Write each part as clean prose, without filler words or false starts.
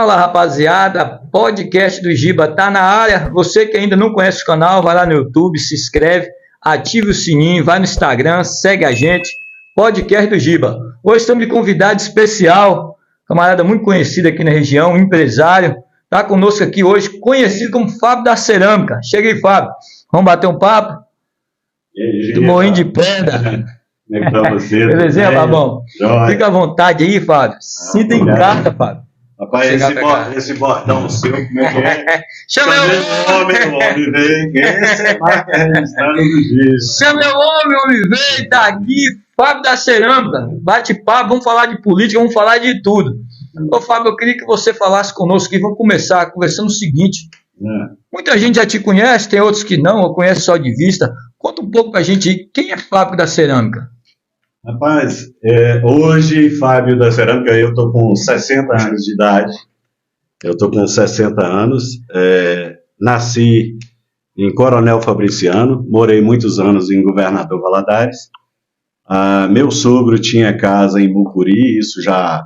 Fala, rapaziada, podcast do Giba tá na área. Você que ainda não conhece o canal, vai lá no YouTube, se inscreve, ative o sininho, vai no Instagram, segue a gente, podcast do Giba. Hoje estamos de convidado especial, camarada muito conhecido aqui na região, empresário, tá conosco aqui hoje, conhecido como Fábio da Cerâmica. Chega aí, Fábio, vamos bater um papo? Do Morrinho de Pedra. Como é que tá você? Belezinha, Fabão? Fica à vontade aí, Fábio. Sinta em casa, Fábio. Rapaz, esse bordão seu, como é que é? Chama o homem vem. Esse marca registrado no Giba. Chama o homem vem, tá aqui. Fábio da Cerâmica. Bate papo, vamos falar de política, vamos falar de tudo. Ô, Fábio, eu queria que você falasse conosco aqui. Vamos começar conversando o seguinte. Muita gente já te conhece, tem outros que não, ou conhece só de vista. Conta um pouco pra gente aí, quem é Fábio da Cerâmica? Rapaz, hoje, Fábio da Cerâmica, eu estou com 60 anos de idade. Eu estou com 60 anos. Nasci em Coronel Fabriciano, morei muitos anos em Governador Valadares. Meu sogro tinha casa em Mucuri, isso já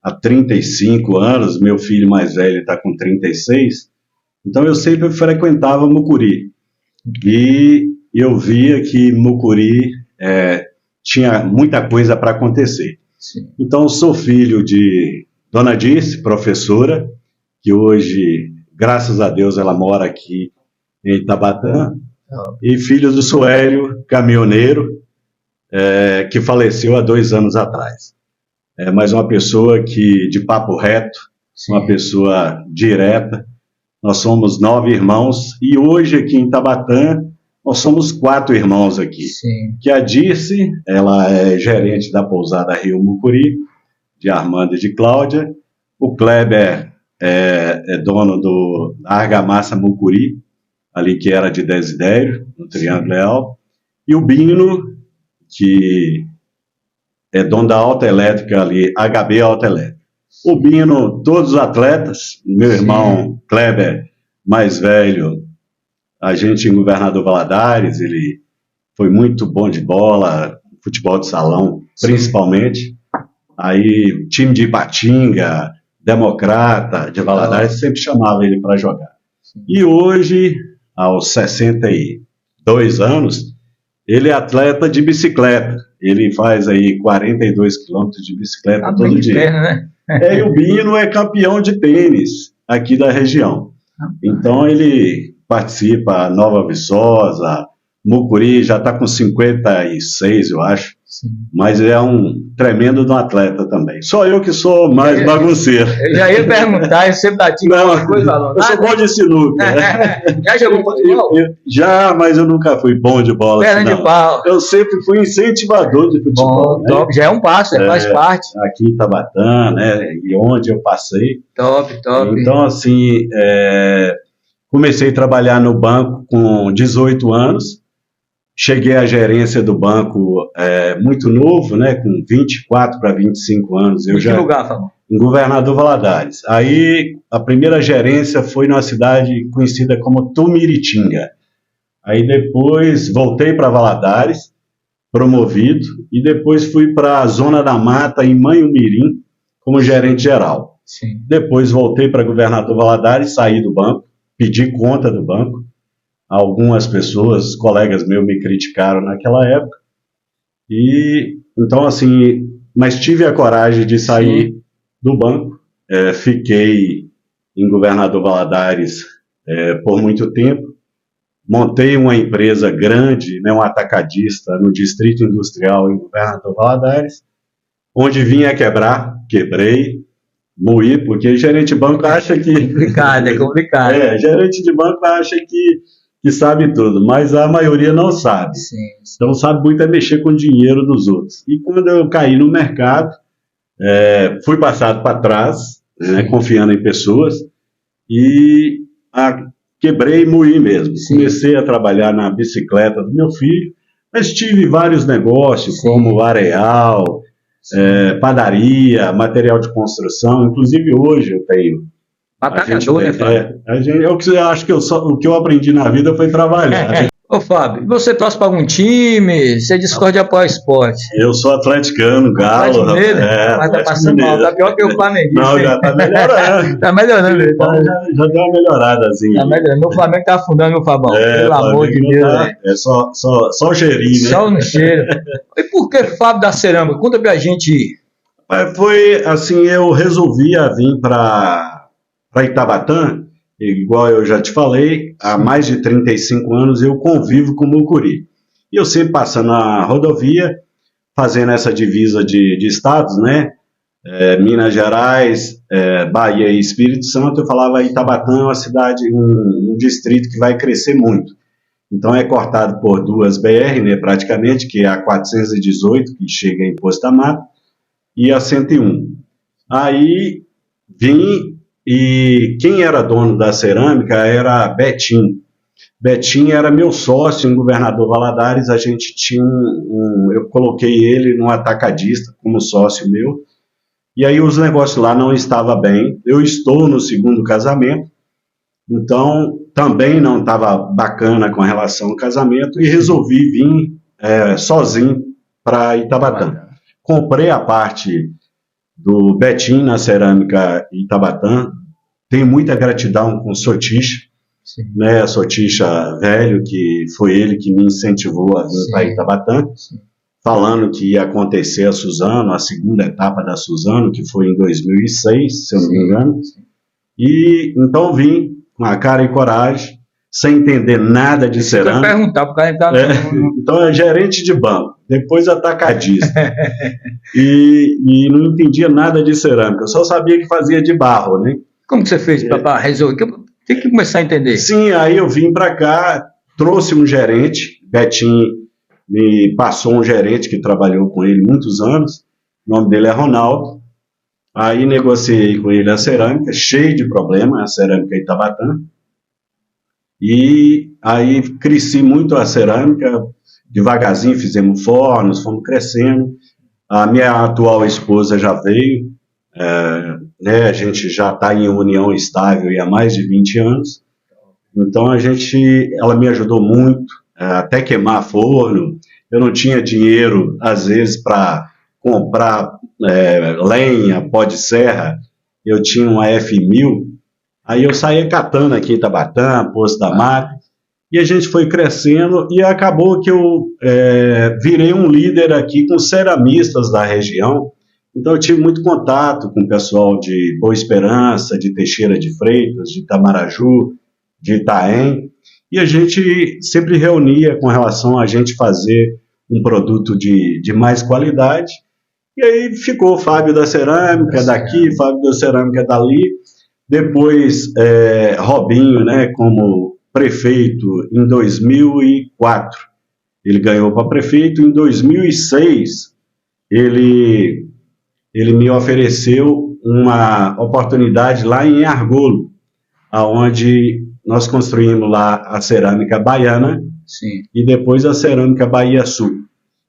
há 35 anos. Meu filho mais velho está com 36. Então eu sempre frequentava Mucuri. E eu via que Mucuri tinha muita coisa para acontecer. Sim. Então, sou filho de Dona Dirce, professora, que hoje, graças a Deus, ela mora aqui em Itabatã, e filho do Suélio, caminhoneiro, que faleceu há 2 anos atrás. Mas uma pessoa de papo reto, Sim. Uma pessoa direta. Nós somos 9 irmãos, e hoje aqui em Itabatã, nós somos 4 irmãos aqui. Sim. Que a Dirce, ela é gerente da pousada Rio Mucuri, de Armando e de Cláudia. O Kleber é dono do Argamassa Mucuri, ali que era de Desidério, no Triângulo Leal. E o Bino, que é dono da Alta Elétrica ali, HB Alta Elétrica. O Bino, todos os atletas, meu irmão Kleber, mais velho, a gente em Governador Valadares, ele foi muito bom de bola, futebol de salão, principalmente. Aí, time de Ipatinga, Democrata, de Valadares, sempre chamava ele para jogar. E hoje, aos 62 anos, ele é atleta de bicicleta. Ele faz aí 42 quilômetros de bicicleta todo dia. Perna, né? E o Bino é campeão de tênis aqui da região. Então, ele participa Nova Viçosa, Mucuri, já está com 56, eu acho. Sim. Mas é um tremendo de um atleta também. Só eu que sou mais bagunceiro. Eu já ia perguntar, eu sempre pratico alguma coisa. Eu sou bom de sinuca. Já jogou futebol? Já, mas eu nunca fui bom de bola. Perna assim, de pau. Eu sempre fui incentivador de futebol. Bom, top. Já é um passo, faz parte. Aqui em Itabatã, né, e onde eu passei. Top. Então, assim, comecei a trabalhar no banco com 18 anos. Cheguei à gerência do banco muito novo, né, com 24 para 25 anos. Em que lugar, Fábio? Em Governador Valadares. Aí, a primeira gerência foi numa cidade conhecida como Tumiritinga. Aí, depois, voltei para Valadares, promovido, e depois fui para a Zona da Mata, em Manhumirim, como gerente geral. Sim. Depois, voltei para Governador Valadares, saí do banco, pedi conta do banco. Algumas pessoas, colegas meus, me criticaram naquela época. E, então, assim, mas tive a coragem de sair do banco. Fiquei em Governador Valadares por muito tempo. Montei uma empresa grande, né, um atacadista, no Distrito Industrial em Governador Valadares, onde vinha a quebrar, quebrei, moí, porque gerente de banco acha que... É complicado. Gerente de banco acha que sabe tudo, mas a maioria não sabe. Sim. Então sabe muito mexer com o dinheiro dos outros. E quando eu caí no mercado, fui passado para trás, né, confiando em pessoas, e quebrei e moí mesmo. Sim. Comecei a trabalhar na bicicleta do meu filho, mas tive vários negócios, como areal, padaria, material de construção. Inclusive hoje eu tenho. Batalhador, né, Fábio? Eu acho que o que eu aprendi na vida foi trabalhar. Ô, Fábio, você torce para algum time? Você discorda de apoiar o esporte? Eu sou atleticano, Galo. Atlético Mineiro? Mas tá passando mal, tá pior que o Flamengo. Não, já tá melhorando. Tá melhorando, Então, já deu uma melhoradazinha. Tá melhorando. Meu Flamengo tá afundando, meu Fabão. Pelo amor de Deus. Tá, é só o cheirinho, né? Só no cheiro. E por que Fábio da Cerâmica? Conta pra gente. Foi assim, eu resolvi vir para Itabatã, igual eu já te falei, há mais de 35 anos eu convivo com o Mucuri. E eu sempre passando na rodovia, fazendo essa divisa de estados, né? Minas Gerais, Bahia e Espírito Santo, eu falava Itabatã é uma cidade, um distrito que vai crescer muito. Então é cortado por duas BR, né, praticamente, que é a 418, que chega em Poço da Mata, e a 101. Aí vim, e quem era dono da cerâmica era Betim. Betim era meu sócio em Governador Valadares, a gente tinha eu coloquei ele num atacadista como sócio meu, e aí os negócios lá não estavam bem. Eu estou no segundo casamento, então também não estava bacana com relação ao casamento, e resolvi vir sozinho para Itabatã. Comprei a parte do Betim na cerâmica Itabatã, tenho muita gratidão com o Soticha, né, Soticha velho, que foi ele que me incentivou a vir para Itabatã, falando que ia acontecer a Suzano, a segunda etapa da Suzano, que foi em 2006, se eu não me engano, e então vim com a cara e coragem, sem entender nada de cerâmica. Eu perguntar pro cara entrar então é gerente de banco, depois atacadista. e não entendia nada de cerâmica, eu só sabia que fazia de barro, né? Como que você fez para resolver? Tem que começar a entender. Sim, aí eu vim para cá, trouxe um gerente, Betim me passou um gerente que trabalhou com ele muitos anos, o nome dele é Ronaldo. Aí negociei com ele a cerâmica, cheio de problema, a cerâmica Itabatã. E aí cresci muito a cerâmica, devagarzinho fizemos fornos, fomos crescendo. A minha atual esposa já veio, né, a gente já está em união estável há mais de 20 anos. Então ela me ajudou muito, até queimar forno. Eu não tinha dinheiro, às vezes, para comprar lenha, pó de serra. Eu tinha uma F1000. Aí eu saía catando aqui em Itabatã, Poço da Mata, e a gente foi crescendo, e acabou que eu virei um líder aqui com ceramistas da região. Então eu tive muito contato com o pessoal de Boa Esperança, de Teixeira de Freitas, de Itamaraju, de Itaém, e a gente sempre reunia com relação a gente fazer um produto de mais qualidade, e aí ficou Fábio da Cerâmica daqui, Fábio da Cerâmica dali. Depois, Robinho, né, como prefeito em 2004, ele ganhou para prefeito. Em 2006, ele me ofereceu uma oportunidade lá em Argolo, onde nós construímos lá a cerâmica baiana. Sim. E depois a cerâmica Bahia Sul.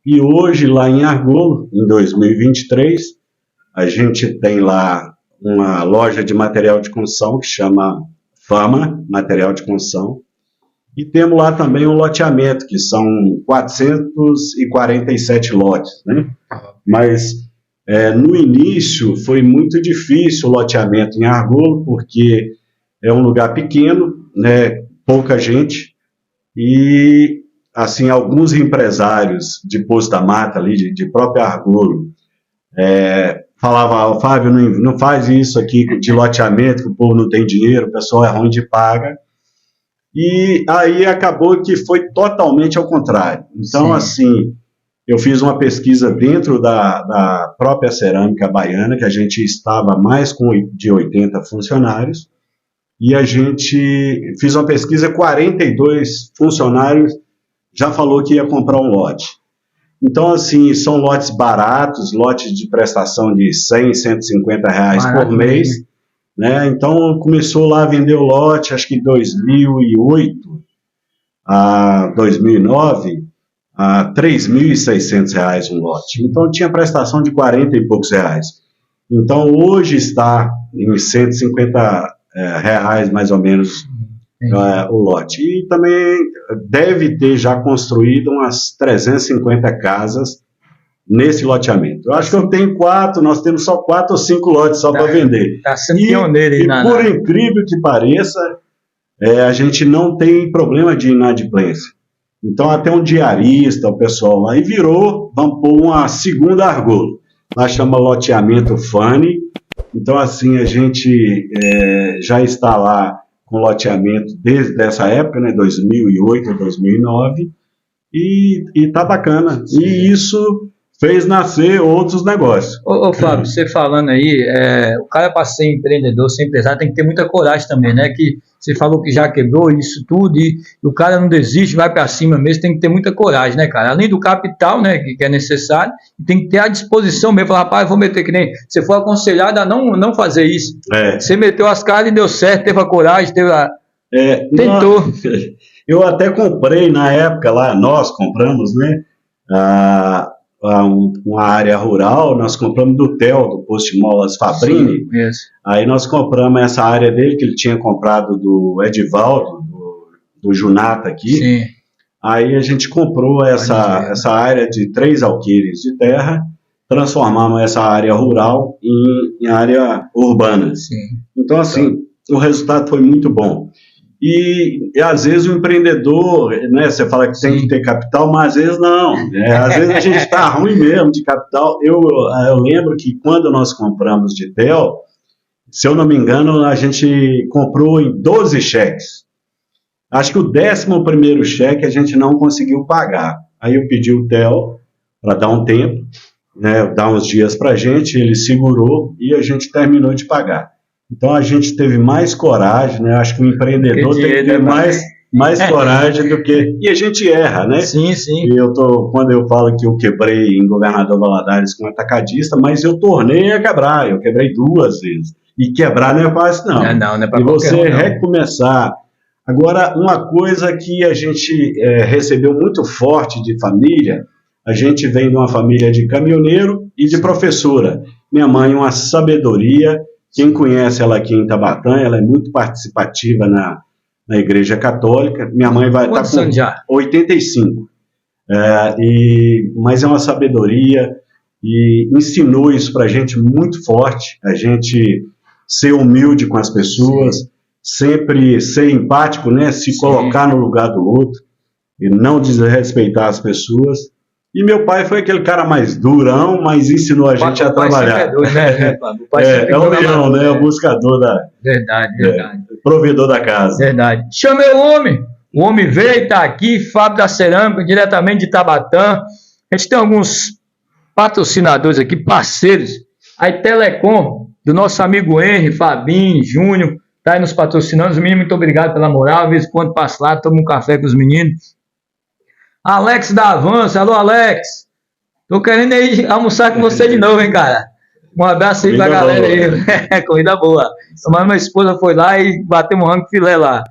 E hoje, lá em Argolo, em 2023, a gente tem lá uma loja de material de construção que chama Fama Material de Construção, e temos lá também um loteamento, que são 447 lotes, né? Mas no início foi muito difícil o loteamento em Argolo, porque é um lugar pequeno, né? Pouca gente, e assim, alguns empresários de Poço da Mata, ali, de próprio Argolo, falava, Fábio, não faz isso aqui de loteamento, que o povo não tem dinheiro, o pessoal é ruim de paga. E aí acabou que foi totalmente ao contrário. Então, assim, eu fiz uma pesquisa dentro da própria cerâmica baiana, que a gente estava mais de 80 funcionários, e a gente fez uma pesquisa, 42 funcionários já falou que ia comprar um lote. Então, assim, são lotes baratos, lotes de prestação de R$100, R$150 por mês, né? Então, começou lá a vender o lote, acho que em 2008 a 2009, a R$3.600 um lote. Então, tinha prestação de 40 e poucos reais. Então, hoje está em R$150 mais ou menos o lote. E também deve ter já construído umas 350 casas nesse loteamento. Eu acho que eu tenho 4, nós temos só 4 ou 5 lotes só para vender. Está sendo pioneiro aí, por incrível que pareça, a gente não tem problema de inadimplência. Então, até um diarista, o pessoal lá, e vamos pôr uma segunda argola. Lá chama loteamento Fanny. Então, assim, a gente já está lá com loteamento desde essa época, né, 2008, 2009, e tá bacana. Sim. E isso fez nascer outros negócios. Ô Fábio, você falando aí, o cara para ser empreendedor, ser empresário, tem que ter muita coragem também, né? Que você falou que já quebrou isso tudo e o cara não desiste, vai para cima mesmo, tem que ter muita coragem, né, cara? Além do capital, né, que é necessário, tem que ter a disposição mesmo, falar, rapaz, vou meter que nem... Você foi aconselhado a não fazer isso. Você meteu as caras e deu certo, teve a coragem, tentou. Eu até comprei na época lá, nós compramos, né, uma área rural, nós compramos do Theo, do Posto de Molas Fabrini. Sim, aí nós compramos essa área dele, que ele tinha comprado do Edivaldo, do Junata aqui. Sim. Aí a gente comprou essa área de 3 alqueires de terra, transformamos essa área rural em área urbana. Sim. Então, assim, o resultado foi muito bom. E às vezes o empreendedor, né, você fala que tem que ter capital, mas às vezes não. Às vezes a gente está ruim mesmo de capital. Eu lembro que quando nós compramos de Theo, se eu não me engano, a gente comprou em 12 cheques. Acho que o 11º cheque a gente não conseguiu pagar. Aí eu pedi o Theo para dar um tempo, né, dar uns dias para a gente, ele segurou e a gente terminou de pagar. Então a gente teve mais coragem, né? Acho que o empreendedor tem que ter mais coragem do que... E a gente erra, né? Sim, sim. E quando eu falo que eu quebrei em Governador Valadares com atacadista, mas eu tornei a quebrar, eu quebrei 2 vezes. E quebrar não é fácil, não. Não é para e você recomeçar. Agora, uma coisa que a gente recebeu muito forte de família, a gente vem de uma família de caminhoneiro e de professora. Minha mãe, uma sabedoria. Quem conhece ela aqui em Tabatã, ela é muito participativa na Igreja Católica. Minha mãe vai estar com 85. Mas é uma sabedoria e ensinou isso para a gente muito forte. A gente ser humilde com as pessoas, sempre ser empático, né? Se colocar no lugar do outro e não desrespeitar as pessoas. E meu pai foi aquele cara mais durão, mas ensinou a gente a trabalhar. É o leão, né? O buscador da... Verdade. Provedor da casa. Verdade. Chamei o homem veio, está aqui, Fábio da Cerâmica, diretamente de Tabatã. A gente tem alguns patrocinadores aqui, parceiros. A Telecom, do nosso amigo Henry, Fabinho, Júnior, está aí nos patrocinando. Os meninos, muito obrigado pela moral. De vez em quando passo lá, tomo um café com os meninos. Alex da Avança, alô Alex, tô querendo ir almoçar com você de novo, hein, cara? Um abraço aí pra galera aí, corrida boa. Mas minha esposa foi lá e bateu um rango filé lá.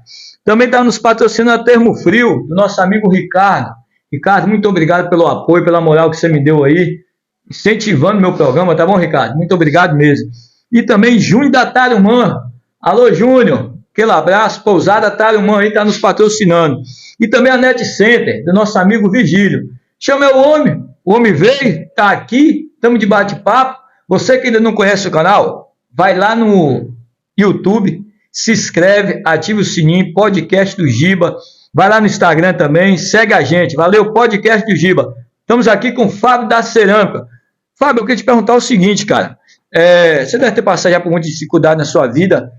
Também tá nos patrocinando a Termo Frio, do nosso amigo Ricardo. Ricardo, muito obrigado pelo apoio, pela moral que você me deu aí, incentivando meu programa, tá bom, Ricardo? Muito obrigado mesmo. E também Júnior da Tarumã, alô Júnior, aquele abraço, Pousada Tarumã aí tá nos patrocinando. E também a Net Center, do nosso amigo Vigílio. Chama o homem veio, tá aqui, estamos de bate-papo. Você que ainda não conhece o canal, vai lá no YouTube, se inscreve, ativa o sininho, podcast do Giba. Vai lá no Instagram também, segue a gente. Valeu, podcast do Giba. Estamos aqui com o Fábio da Cerâmica. Fábio, eu queria te perguntar o seguinte, cara. Você deve ter passado já por muita dificuldade na sua vida.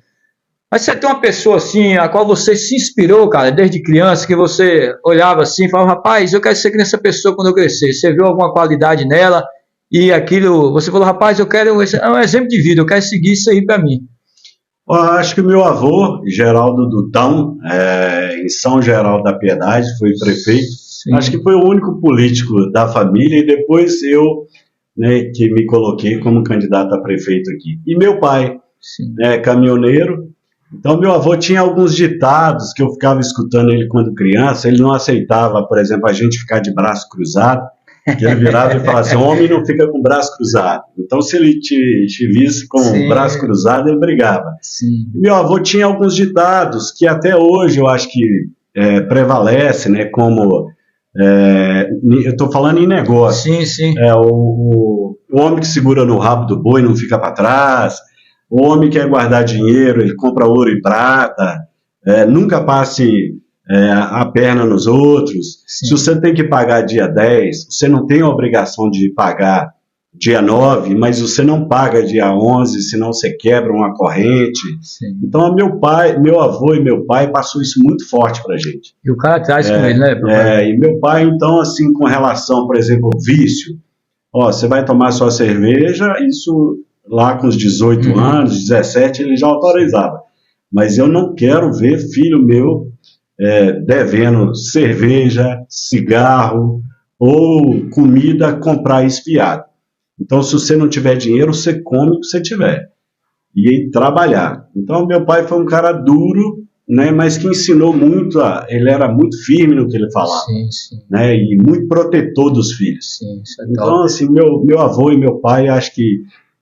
Mas você tem uma pessoa assim, a qual você se inspirou, cara, desde criança, que você olhava assim e falava, rapaz, eu quero ser que nessa pessoa quando eu crescer. Você viu alguma qualidade nela e aquilo, você falou, rapaz, eu quero, é um exemplo de vida, eu quero seguir isso aí para mim. Eu acho que meu avô, Geraldo Dutão, em São Geraldo da Piedade, foi prefeito. Sim. Acho que foi o único político da família e depois eu, né, que me coloquei como candidato a prefeito aqui. E meu pai, caminhoneiro. Então, meu avô tinha alguns ditados que eu ficava escutando ele quando criança. Ele não aceitava, por exemplo, a gente ficar de braço cruzado. Que ele virava e falava assim, homem não fica com o braço cruzado. Então, se ele te visse com o braço cruzado, ele brigava. Sim. Meu avô tinha alguns ditados que até hoje eu acho que prevalece, né, como... eu estou falando em negócio. Sim, sim. O homem que segura no rabo do boi não fica para trás. O homem que quer guardar dinheiro, ele compra ouro e prata. Nunca passe a perna nos outros. Sim. Se você tem que pagar dia 10, você não tem a obrigação de pagar dia 9, mas você não paga dia 11, senão você quebra uma corrente. Sim. Então, meu avô e meu pai passou isso muito forte pra gente. E o cara traz com ele, né? E meu pai, então, assim, com relação, por exemplo, ao vício, você vai tomar sua cerveja, isso lá com os 18 anos, 17, ele já autorizava. Mas eu não quero ver filho meu devendo cerveja, cigarro ou comida comprar espiado. Então, se você não tiver dinheiro, você come o que você tiver. E trabalhar. Então, meu pai foi um cara duro, né, mas que ensinou muito, ele era muito firme no que ele falava. Sim, sim. Né, e muito protetor dos filhos. Sim, isso é então, top. assim, meu avô e meu pai, acho que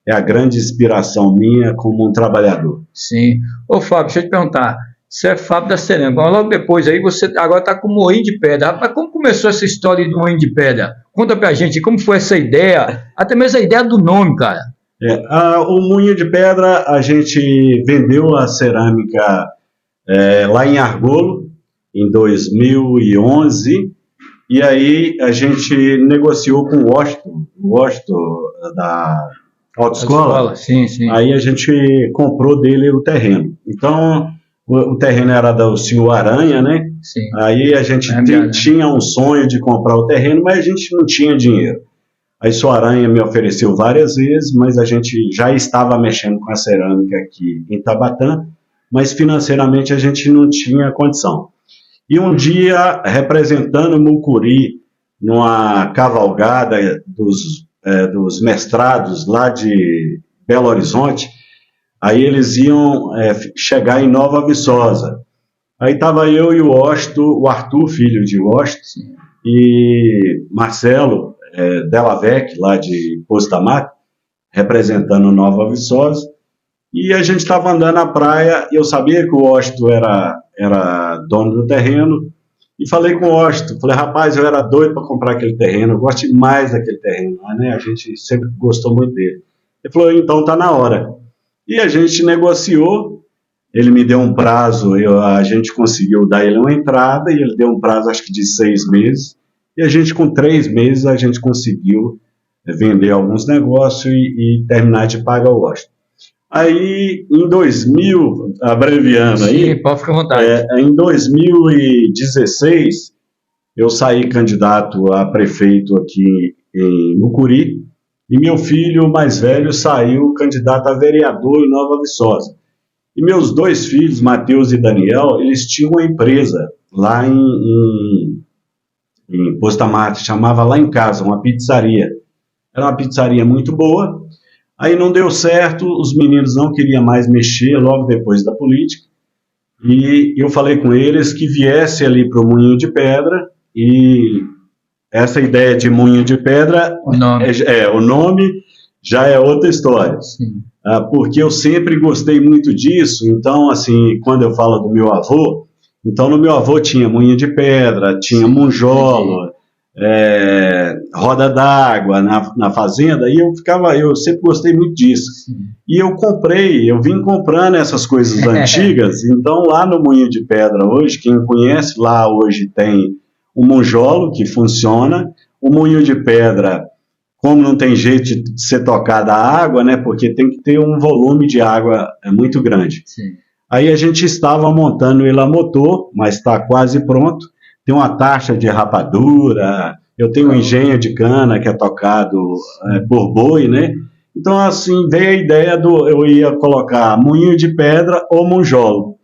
é a grande inspiração minha como um trabalhador. Sim. Ô, Fábio, deixa eu te perguntar. Você é Fábio da Cerâmica. Logo depois aí você agora está com o Moinho de Pedra. Rapaz, como começou essa história do Moinho de Pedra? Conta pra gente como foi essa ideia, até mesmo a ideia do nome, cara. O Moinho de Pedra, a gente vendeu a cerâmica lá em Argolo, em 2011, e aí a gente negociou com o Washington da autoescola. Sim, sim. Aí a gente comprou dele o terreno. Então, o terreno era do senhor Aranha, né? Sim. Aí a gente tinha um sonho de comprar o terreno, mas a gente não tinha dinheiro. Aí o senhor Aranha me ofereceu várias vezes, mas a gente já estava mexendo com a cerâmica aqui em Tabatã, mas financeiramente a gente não tinha condição. E um dia, representando Mucuri, numa cavalgada dos mestrados lá de Belo Horizonte, aí eles iam chegar em Nova Viçosa. Aí estava eu e o Arthur, filho de Washington, e Marcelo Delavec, lá de Poço da Mata, representando Nova Viçosa. E a gente estava andando na praia, e eu sabia que o Washington era dono do terreno, e falei com o Washington, falei, rapaz, eu era doido para comprar aquele terreno, eu gosto demais daquele terreno, né? A gente sempre gostou muito dele. Ele falou, então tá na hora. E a gente negociou, ele me deu um prazo, a gente conseguiu dar ele uma entrada, e ele deu um prazo acho que de 6 meses, e a gente com 3 meses a gente conseguiu vender alguns negócios e terminar de pagar o Washington. Aí, em 2000, abreviando aí, sim, pode ficar à vontade. Em 2016, eu saí candidato a prefeito aqui em Mucuri, e meu filho mais velho saiu candidato a vereador em Nova Viçosa. E meus 2 filhos, Matheus e Daniel, eles tinham uma empresa lá em Poço da Mata, chamava Lá em Casa, uma pizzaria. Era uma pizzaria muito boa. Aí não deu certo, os meninos não queriam mais mexer logo depois da política, e eu falei com eles que viesse ali para o Moinho de Pedra, e essa ideia de Moinho de Pedra, o nome já é outra história. Sim. Porque eu sempre gostei muito disso. Então, assim, quando eu falo do meu avô, então no meu avô tinha Moinho de Pedra, tinha monjolo, roda d'água na fazenda, e eu sempre gostei muito disso. Sim. E eu vim comprando essas coisas antigas. Então lá no Moinho de Pedra hoje, quem conhece, lá hoje tem o monjolo que funciona, o Moinho de Pedra, como não tem jeito de ser tocada a água, né, porque tem que ter um volume de água muito grande. Sim. Aí a gente estava montando ele a motor, mas está quase pronto. Tem uma taxa de rapadura, eu tenho um engenho de cana que é tocado por boi, né? Então, assim, veio a ideia eu ia colocar Moinho de Pedra ou monjolo,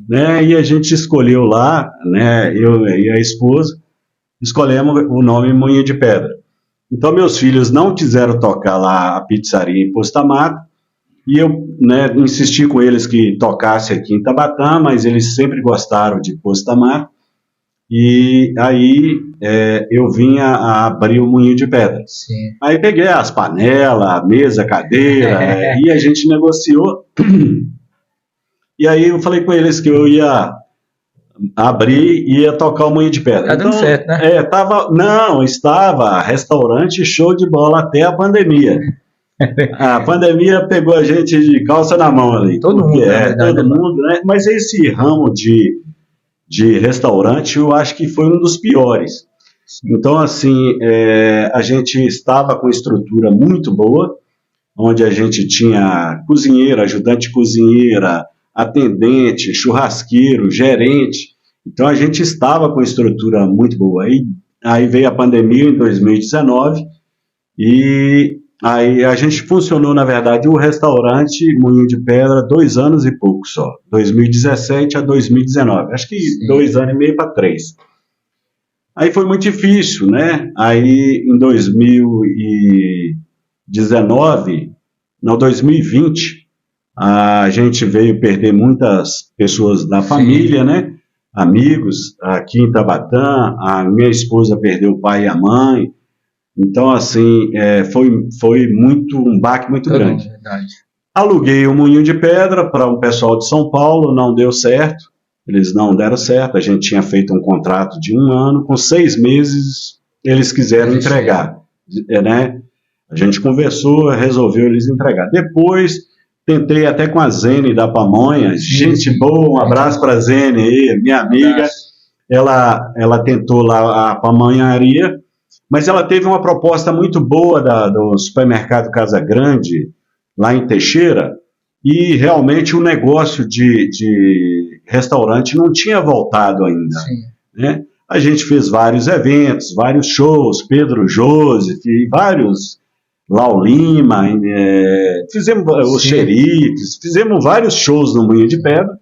né? E a gente escolheu lá, né? Eu e a esposa, escolhemos o nome Moinho de Pedra. Então, meus filhos não quiseram tocar lá a pizzaria em Poço da Mata, e eu, né, insisti com eles que tocasse aqui em Tabatã, mas eles sempre gostaram de Poço da Mata. e aí eu vinha a abrir o Moinho de Pedra. Sim. Aí peguei as panelas, a mesa, a cadeira, e a gente negociou. E aí eu falei com eles que eu ia abrir e ia tocar o Moinho de Pedra. Tá dando certo, né? Estava restaurante show de bola até a pandemia. A pandemia pegou a gente de calça na mão ali. Todo mundo, na verdade, todo mundo, né? Mas esse ramo de restaurante eu acho que foi um dos piores. Então, assim, a gente estava com estrutura muito boa, onde a gente tinha cozinheira, ajudante cozinheira, atendente, churrasqueiro, gerente. Então, a gente estava com estrutura muito boa. Aí veio a pandemia em 2019 e aí a gente funcionou, na verdade, o restaurante Moinho de Pedra 2 anos e pouco só, 2017 a 2019, acho que Sim. 2 anos e meio para 3. Aí foi muito difícil, né? Aí em 2020, a gente veio perder muitas pessoas da família, né? Amigos aqui em Taubaté, a minha esposa perdeu o pai e a mãe. Então, assim, foi um baque muito grande. Verdade. Aluguei o Moinho de Pedra para um pessoal de São Paulo, não deu certo, eles não deram certo, a gente tinha feito um contrato de 1 ano, com 6 meses eles quiseram entregar, né? A gente conversou, resolveu eles entregar. Depois, tentei até com a Zene da Pamonha, gente boa, um abraço para a Zene aí, minha amiga, ela tentou lá a pamonharia, mas ela teve uma proposta muito boa do supermercado Casa Grande, lá em Teixeira, e realmente o negócio de restaurante não tinha voltado ainda. Né? A gente fez vários eventos, vários shows, Pedro Joseph, vários, Lau Lima, fizemos os xerifes, fizemos vários shows no Moinho de Pedra,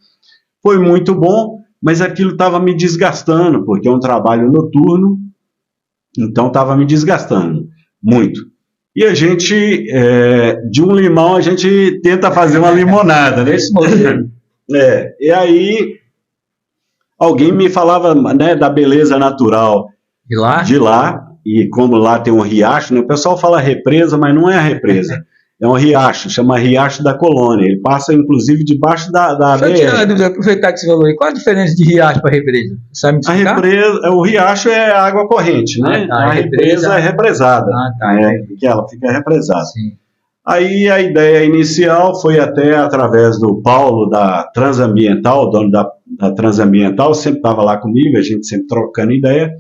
foi muito bom, mas aquilo estava me desgastando, porque é um trabalho noturno, então estava me desgastando muito. E a gente, de um limão, a gente tenta fazer uma limonada, né? E aí, alguém me falava, né, da beleza natural de lá, e como lá tem um riacho, né? O pessoal fala represa, mas não é a represa. É um riacho, chama Riacho da Colônia. Ele passa, inclusive, debaixo da Deixa eu tirar a dúvida, aproveitar que você falou aí. Qual a diferença de riacho para represa? Sabe me explicar? O riacho é água corrente, né? A represa é represada. Porque ela fica represada. Sim. Aí a ideia inicial foi até através do Paulo da Transambiental, o dono da Transambiental, sempre estava lá comigo, a gente sempre trocando ideia.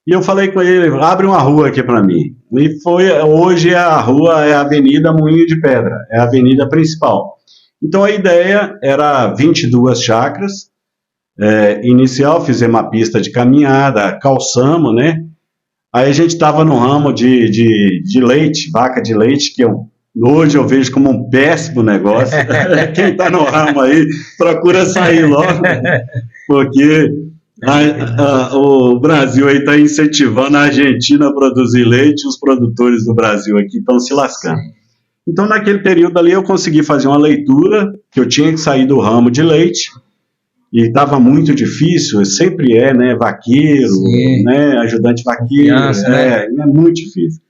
E eu falei com ele, abre uma rua aqui para mim. E hoje a rua é a Avenida Moinho de Pedra, é a avenida principal. Então a ideia era 22 chácaras, inicial, fizemos uma pista de caminhada, calçamos, né? Aí a gente estava no ramo de leite, vaca de leite, que hoje eu vejo como um péssimo negócio. Quem está no ramo aí, procura sair logo, porque o Brasil aí está incentivando a Argentina a produzir leite, os produtores do Brasil aqui estão se lascando. Então, naquele período ali, eu consegui fazer uma leitura, que eu tinha que sair do ramo de leite, e estava muito difícil, sempre né, vaqueiro, né, ajudante vaqueiro, é muito difícil.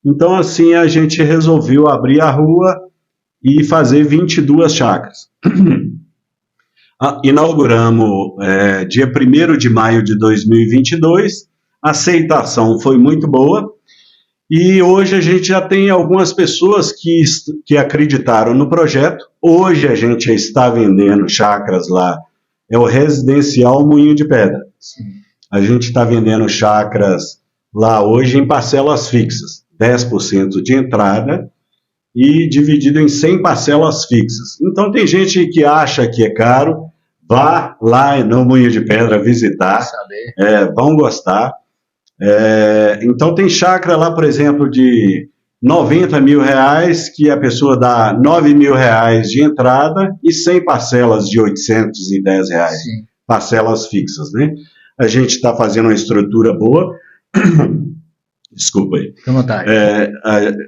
Então, assim, a gente resolveu abrir a rua e fazer 22 chácaras. Inauguramos dia 1º de maio de 2022, a aceitação foi muito boa, e hoje a gente já tem algumas pessoas que acreditaram no projeto. Hoje a gente está vendendo chácaras lá, é o Residencial Moinho de Pedra. Sim. A gente está vendendo chácaras lá hoje em parcelas fixas, 10% de entrada e dividido em 100 parcelas fixas. Então tem gente que acha que é caro, vá lá no Moinho de Pedra visitar, vão gostar. Então tem chácara lá, por exemplo, de 90 mil reais, que a pessoa dá 9 mil reais de entrada e 100 parcelas de 810 reais, parcelas fixas, né? A gente está fazendo uma estrutura boa. Desculpa aí. Fique à vontade.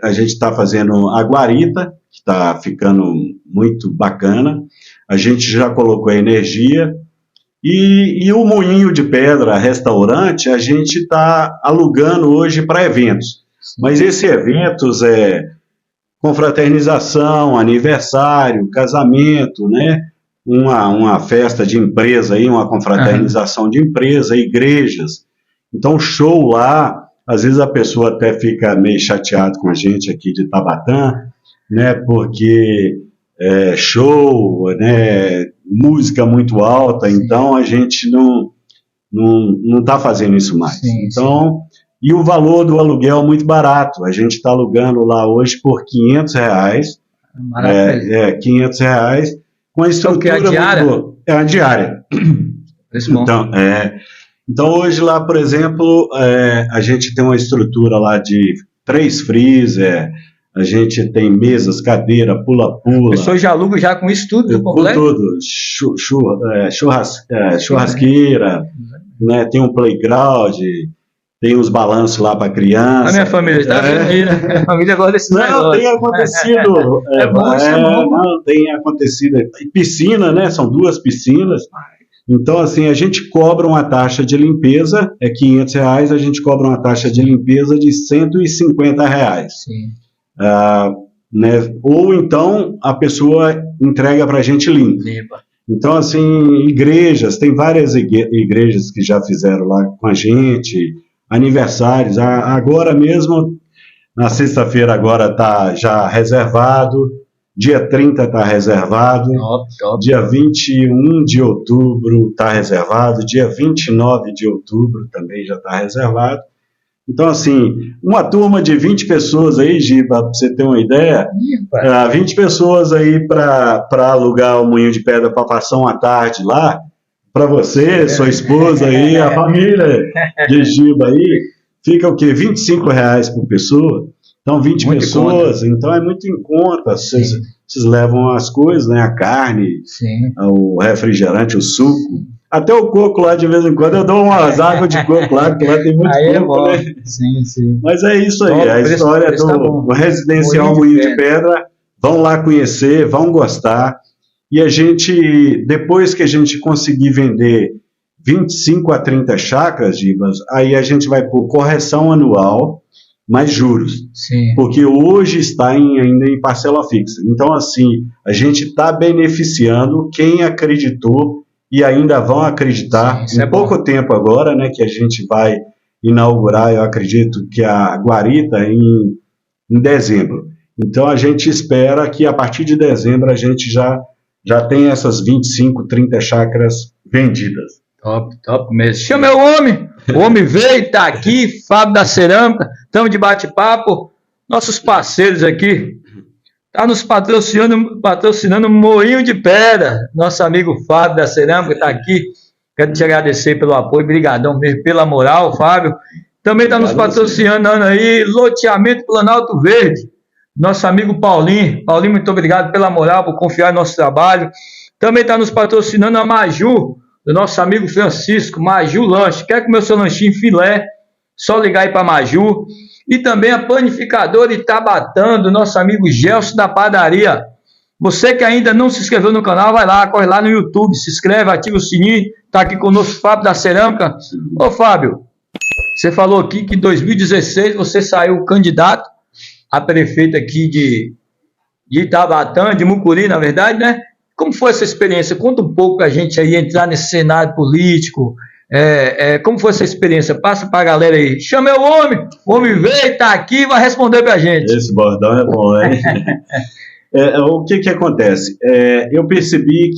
A gente está fazendo a guarita, que está ficando muito bacana. A gente já colocou a energia, E o Moinho de Pedra Restaurante, a gente está alugando hoje para eventos. Mas esses eventos confraternização, aniversário, casamento, né? Uma festa de empresa aí, uma confraternização de empresa, igrejas. Então, show lá, às vezes a pessoa até fica meio chateada com a gente aqui de Tabatã, né? Porque show, né? Música muito alta, então a gente não está fazendo isso mais. Sim, então, e o valor do aluguel é muito barato. A gente está alugando lá hoje por R$500. R$500 com a estrutura então, diária? muito boa. É a diária. Então hoje lá, por exemplo, a gente tem uma estrutura lá de 3 freezer, a gente tem mesas, cadeira, pula-pula. A pessoa já aluga já com isso tudo completo? Com tudo. Churrasqueira, né, tem um playground, tem os balanços lá para criança. A minha família está minha família gosta desse negócio. Não, tem acontecido. Não, tem acontecido. Piscina, né? São 2 piscinas. Então, assim, a gente cobra uma taxa de limpeza, R$500, a gente cobra uma taxa de limpeza de R$150. Sim. Né? Ou então a pessoa entrega para a gente limpa. Então, assim, igrejas, tem várias igrejas que já fizeram lá com a gente, aniversários. Agora mesmo, na sexta-feira agora está já reservado, dia 30 está reservado, top. Dia 21 de outubro está reservado, dia 29 de outubro também já está reservado. Então, assim, uma turma de 20 pessoas aí, Giba, para você ter uma ideia, 20 pessoas aí para alugar o Moinho de Pedra para passar uma tarde lá, para você, sua esposa aí, a família de Giba aí, fica o quê? R$25 por pessoa. Então, 20 muito pessoas, então é muito em conta. Vocês levam as coisas, né? A carne, o refrigerante, o suco. Até o coco lá, de vez em quando, eu dou umas águas de coco lá, porque lá tem muito coco, né? Sim. Mas é isso aí, a história do residencial Moinho de Pedra. Vão lá conhecer, vão gostar. E a gente, depois que a gente conseguir vender 25 a 30 chácaras, Gibas, aí a gente vai por correção anual, mais juros. Sim. Porque hoje está ainda em parcela fixa. Então, assim, a gente está beneficiando quem acreditou e ainda vão acreditar. Em pouco tempo agora, né, que a gente vai inaugurar, eu acredito que a guarita em dezembro. Então, a gente espera que a partir de dezembro a gente já tenha essas 25, 30 chácaras vendidas. Top mesmo. Chama o homem veio, está aqui, Fábio da Cerâmica, estamos de bate-papo, nossos parceiros aqui, está nos patrocinando Moinho de Pedra, nosso amigo Fábio da Cerâmica está aqui, quero te agradecer pelo apoio, brigadão mesmo, pela moral, Fábio. Também está nos patrocinando aí, Loteamento Planalto Verde, nosso amigo Paulinho, muito obrigado pela moral, por confiar no nosso trabalho. Também está nos patrocinando a Maju, do nosso amigo Francisco, Maju Lanche. Quer comer o seu lanchinho filé? Só ligar aí para Maju. E também a panificadora Itabatã, do nosso amigo Gelson da Padaria. Você que ainda não se inscreveu no canal, vai lá, corre lá no YouTube, se inscreve, ativa o sininho. Está aqui conosco o Fábio da Cerâmica. Ô Fábio, você falou aqui que em 2016 você saiu candidato a prefeito aqui de Itabatã, de Mucuri, na verdade, né? Como foi essa experiência? Conta um pouco para a gente aí entrar nesse cenário político. Como foi essa experiência? Passa para a galera aí. Chama o homem veio, está aqui, vai responder para a gente. Esse bordão é bom, hein? O que acontece? Eu percebi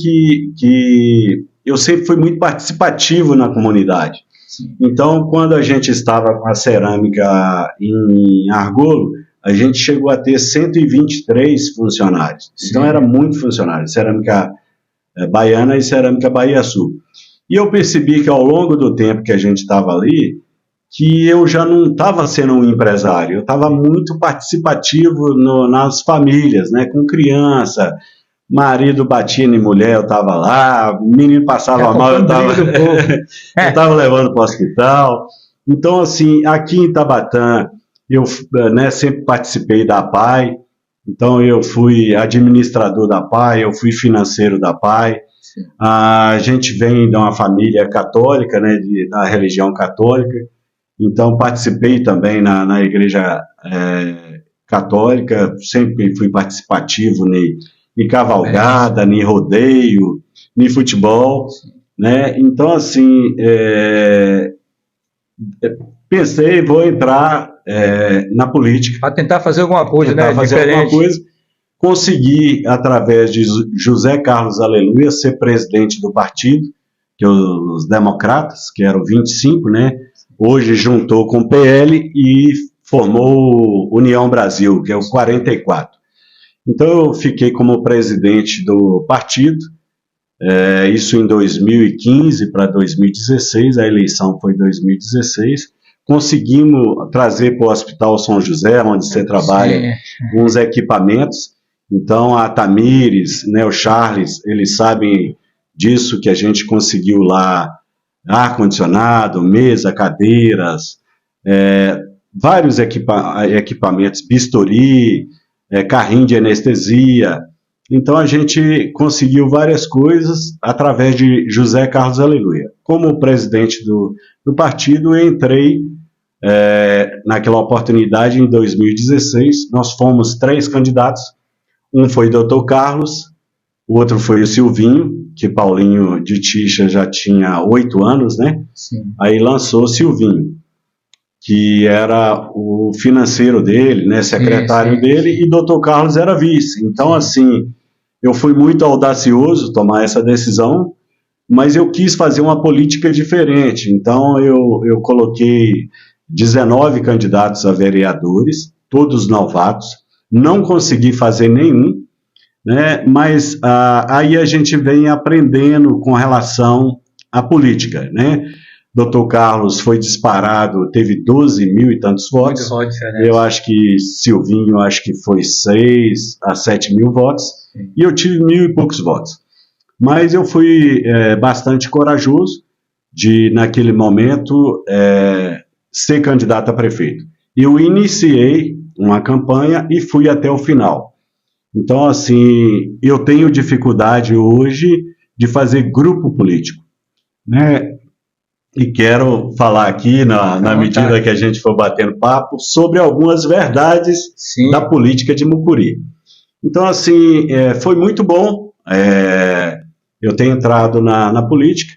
que eu sempre fui muito participativo na comunidade. Sim. Então, quando a gente estava com a cerâmica em Argolo, a gente chegou a ter 123 funcionários. Sim. Então, era muito funcionário, cerâmica baiana e cerâmica Bahia Sul. E eu percebi que ao longo do tempo que a gente estava ali, que eu já não estava sendo um empresário, eu estava muito participativo nas famílias, né, com criança, marido batia em mulher, eu estava lá, o menino passava mal, eu estava levando para o hospital. Então, assim, aqui em Tabatã, eu sempre participei da PAI, então eu fui administrador da PAI, eu fui financeiro da PAI, A gente vem de uma família católica, né, da religião católica, então participei também na igreja católica, sempre fui participativo em cavalgada, em rodeio, em futebol, né? Então, assim, pensei, vou entrar na política. Para tentar fazer alguma coisa, tentar né? fazer Diferente. alguma coisa. Consegui, através de José Carlos Aleluia, ser presidente do partido, que é os Democratas, que eram 25, né? Hoje juntou com o PL e formou União Brasil, que é o 44. Então eu fiquei como presidente do partido, isso em 2015 para 2016, a eleição foi em 2016. Conseguimos trazer para o Hospital São José, onde você trabalha, uns equipamentos. Então a Tamires, né, o Charles, eles sabem disso, que a gente conseguiu lá ar-condicionado, mesa, cadeiras, vários equipamentos, bisturi, carrinho de anestesia. Então a gente conseguiu várias coisas através de José Carlos Aleluia. Como presidente do partido, eu entrei naquela oportunidade em 2016. Nós fomos 3 candidatos. Um foi o Dr. Carlos, o outro foi o Silvinho, que Paulinho de Tixa já tinha 8 anos, né? Sim. Aí lançou o Silvinho, que era o financeiro dele, né, secretário dele, e Dr. Carlos era vice. Então, assim, eu fui muito audacioso tomar essa decisão, mas eu quis fazer uma política diferente. Então, eu coloquei 19 candidatos a vereadores, todos novatos, não consegui fazer nenhum, né, mas aí a gente vem aprendendo com relação à política, né? Dr. Carlos foi disparado, teve 12 mil e tantos votos. Eu acho que Silvinho, acho que foi 6 a 7 mil votos. Sim. E eu tive 1.000 e poucos votos. Mas eu fui bastante corajoso de, naquele momento, ser candidato a prefeito. Eu iniciei uma campanha e fui até o final. Então, assim, eu tenho dificuldade hoje de fazer grupo político, né? E quero falar aqui, na medida que a gente for batendo papo, sobre algumas verdades da política de Mucuri. Então, assim, foi muito bom eu ter entrado na política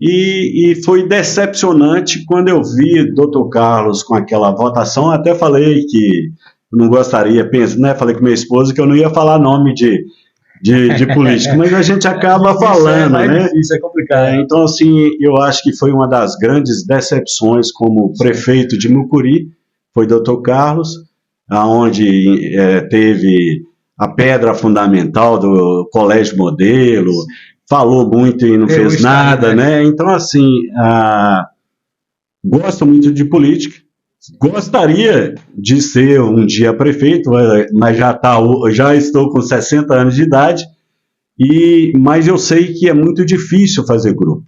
e foi decepcionante quando eu vi Dr. Carlos com aquela votação. Até falei que não gostaria, né? Falei com minha esposa que eu não ia falar nome de política, mas a gente acaba falando, né? Isso é complicado. Então, assim, eu acho que foi uma das grandes decepções como prefeito de Mucuri, foi Dr. Carlos, onde teve a pedra fundamental do Colégio Modelo, falou muito e não fez nada, né? Então, assim, gosto muito de política, gostaria de ser um dia prefeito, mas já estou com 60 anos de idade, mas eu sei que é muito difícil fazer grupo.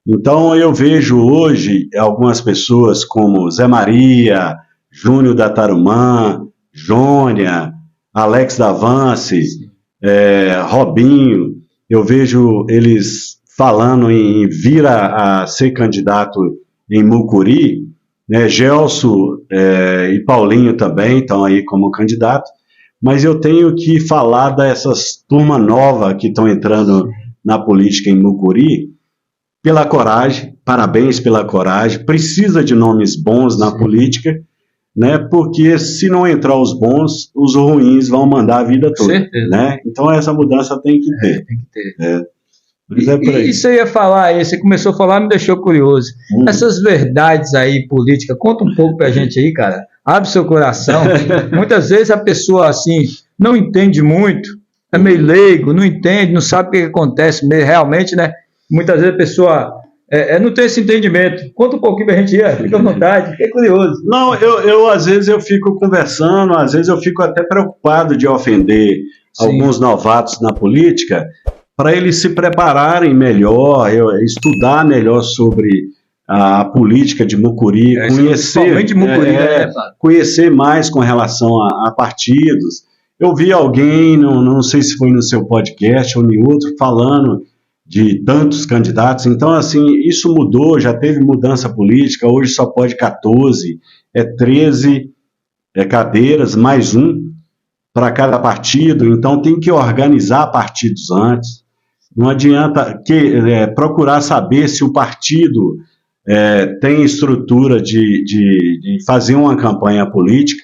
Então eu vejo hoje algumas pessoas como Zé Maria, Júnior da Tarumã, Jônia, Alex Davance, Robinho, eu vejo eles falando em vir a ser candidato em Mucuri, né? Gelson e Paulinho também estão aí como candidato, mas eu tenho que falar dessas turma nova que estão entrando na política em Mucuri, pela coragem, parabéns pela coragem, precisa de nomes bons na política, né? Porque se não entrar os bons, os ruins vão mandar a vida toda, né? Então essa mudança tem que ter. Tem que ter. E você ia falar aí, você começou a falar, me deixou curioso. Essas verdades aí, política, conta um pouco pra gente aí, cara. Abre seu coração. Muitas vezes a pessoa, assim, não entende muito, é meio leigo, não entende, não sabe o que acontece realmente, né? Muitas vezes a pessoa não tem esse entendimento. Conta um pouquinho pra gente aí, fica à vontade, fiquei curioso. Não, eu às vezes eu fico conversando, às vezes eu fico até preocupado de ofender alguns novatos na política, para eles se prepararem melhor, estudar melhor sobre a política de Mucuri, conhecer mais com relação a partidos. Eu vi alguém, não sei se foi no seu podcast ou em outro, falando de tantos candidatos. Então, assim, isso mudou, já teve mudança política, hoje só pode 14, 13 cadeiras, mais um para cada partido, então tem que organizar partidos antes. Não adianta procurar saber se o partido tem estrutura de fazer uma campanha política.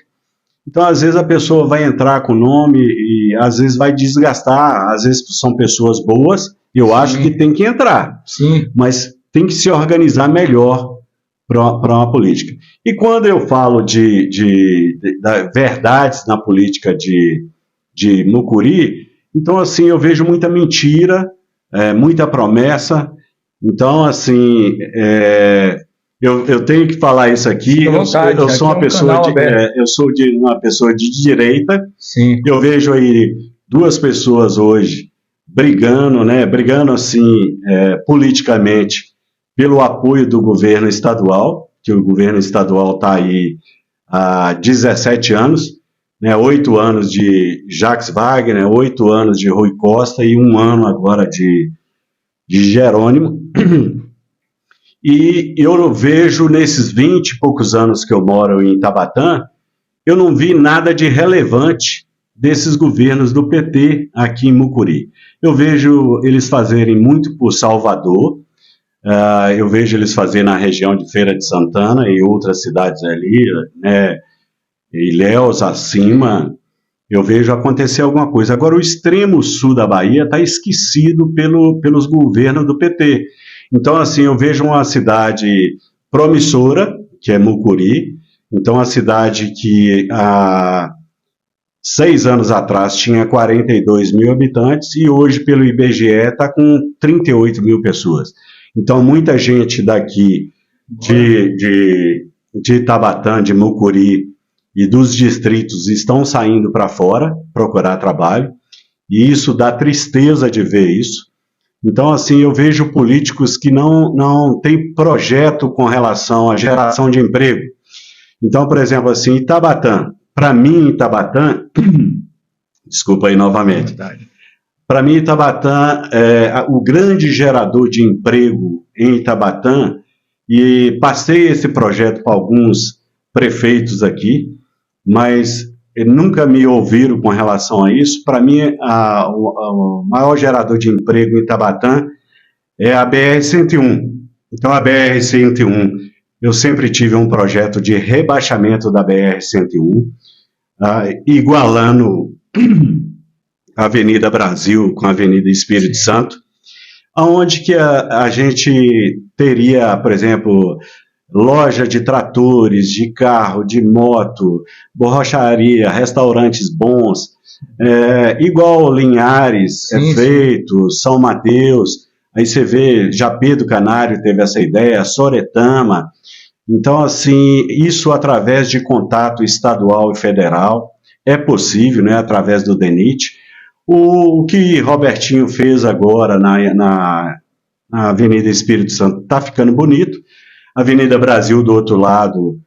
Então, às vezes, a pessoa vai entrar com o nome e, às vezes, vai desgastar. Às vezes, são pessoas boas, eu acho que tem que entrar. Sim. Mas tem que se organizar melhor para uma política. E quando eu falo de verdades na política de Mucuri, então, assim, eu vejo muita mentira, muita promessa. Então, assim, eu tenho que falar isso aqui. Eu sou uma pessoa uma pessoa de direita. Sim. Eu vejo aí duas pessoas hoje brigando, né? Brigando assim politicamente pelo apoio do governo estadual, que o governo estadual está aí há 17 anos, né? 8 anos de Jacques Wagner, 8 anos de Rui Costa e 1 ano agora de Jerônimo. E eu vejo nesses 20 e poucos anos que eu moro em Itabatã, eu não vi nada de relevante desses governos do PT aqui em Mucuri. Eu vejo eles fazerem muito por Salvador, eu vejo eles fazerem na região de Feira de Santana e outras cidades ali, né, Ilhéus, acima, eu vejo acontecer alguma coisa. Agora, o extremo sul da Bahia está esquecido pelos governos do PT. Então, assim, eu vejo uma cidade promissora, que é Mucuri. Então, uma cidade que há 6 anos atrás tinha 42 mil habitantes e hoje, pelo IBGE, está com 38 mil pessoas. Então, muita gente daqui de Itabatã, de Mucuri e dos distritos estão saindo para fora procurar trabalho, e isso dá tristeza de ver isso. Então, assim, eu vejo políticos que não têm projeto com relação à geração de emprego. Então, por exemplo, assim, Itabatã, para mim, Itabatã, desculpa aí novamente, para mim, Itabatã é o grande gerador de emprego em Itabatã, e passei esse projeto para alguns prefeitos aqui, mas nunca me ouviram com relação a isso. Para mim, o maior gerador de emprego em Itabatã é a BR-101. Então, a BR-101, eu sempre tive um projeto de rebaixamento da BR-101, igualando a Avenida Brasil com a Avenida Espírito Santo, onde que a gente teria, por exemplo, loja de tratores, de carro, de moto, borracharia, restaurantes bons, igual Linhares feito, São Mateus, aí você vê, Japê do Canário teve essa ideia, Soretama. Então, assim, isso através de contato estadual e federal é possível, né, através do DENIT. O que Robertinho fez agora na Avenida Espírito Santo está ficando bonito. Avenida Brasil, do outro lado,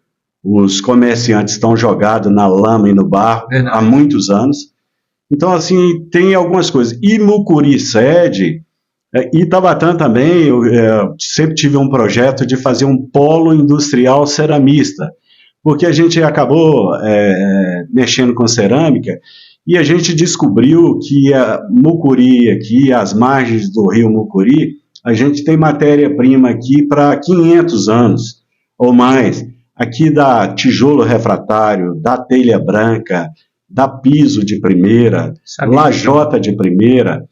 os comerciantes estão jogados na lama e no barro há muitos anos. Então, assim, tem algumas coisas. E Mucuri sede, Itabatã também, eu sempre tive um projeto de fazer um polo industrial ceramista, porque a gente acabou mexendo com cerâmica e a gente descobriu que a Mucuri aqui, as margens do rio Mucuri, a gente tem matéria-prima aqui para 500 anos ou mais. Aqui dá tijolo refratário, dá telha branca, dá piso de primeira, lajota de primeira.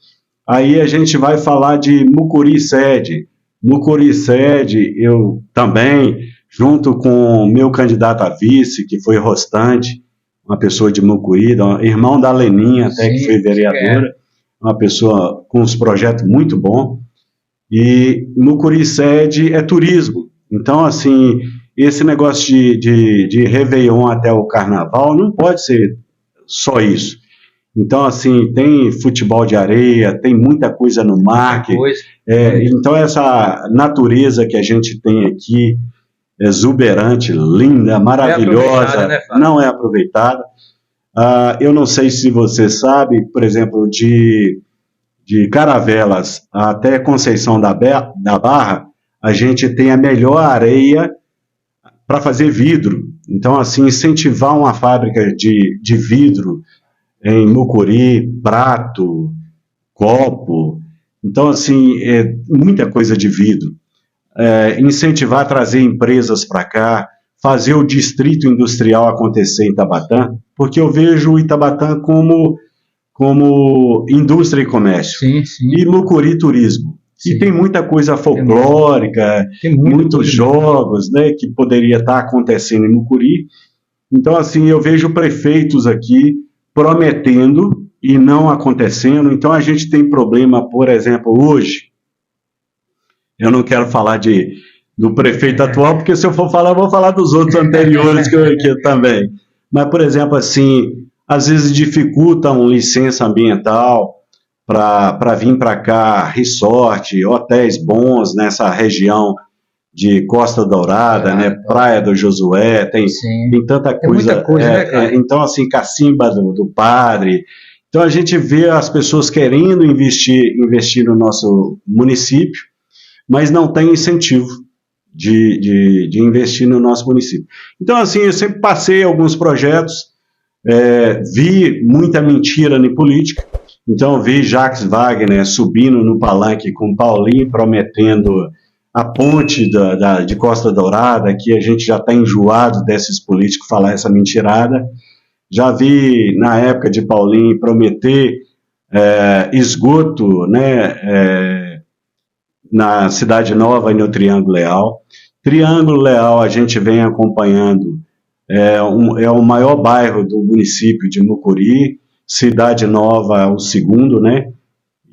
Aí a gente vai falar de Mucuri sede. Mucuri sede, eu também, junto com o meu candidato a vice, que foi Rostante, uma pessoa de Mucuri, irmão da Leninha, até que foi vereadora, uma pessoa com uns projetos muito bons. E Mucuri sede é turismo. Então, assim, esse negócio de Réveillon até o Carnaval não pode ser só isso. Então, assim, tem futebol de areia, tem muita coisa no mar. Então, essa natureza que a gente tem aqui, exuberante, linda, maravilhosa, não é aproveitada. Eu não sei se você sabe, por exemplo, de de Caravelas até Conceição da Barra, a gente tem a melhor areia para fazer vidro. Então, assim, incentivar uma fábrica de vidro em Mucuri, prato, copo. Então, assim, é muita coisa de vidro. Incentivar a trazer empresas para cá, fazer o distrito industrial acontecer em Itabatã, porque eu vejo o Itabatã como indústria e comércio. Sim, sim. E Mucuri turismo. Sim. E tem muita coisa folclórica, muitos jogos, né, que poderia estar acontecendo em Mucuri. Então, assim, eu vejo prefeitos aqui prometendo e não acontecendo. Então, a gente tem problema, por exemplo, hoje. Eu não quero falar do prefeito atual, porque se eu for falar, eu vou falar dos outros anteriores que eu também. Mas, por exemplo, assim, às vezes dificultam licença ambiental para vir para cá, resort, hotéis bons nessa região de Costa Dourada, né, Praia do Josué, tem tanta coisa. Muita coisa, né, cara? Então, assim, Cacimba do Padre. Então, a gente vê as pessoas querendo investir no nosso município, mas não tem incentivo de investir no nosso município. Então, assim, eu sempre passei alguns projetos, vi muita mentira na política. Então, eu vi Jacques Wagner subindo no palanque com Paulinho, prometendo a ponte de Costa Dourada, que a gente já está enjoado desses políticos falar essa mentirada. Já vi, na época de Paulinho, prometer esgoto, né, na Cidade Nova e no Triângulo Leal. Triângulo Leal a gente vem acompanhando, é o maior bairro do município de Mucuri. Cidade Nova, o segundo, né?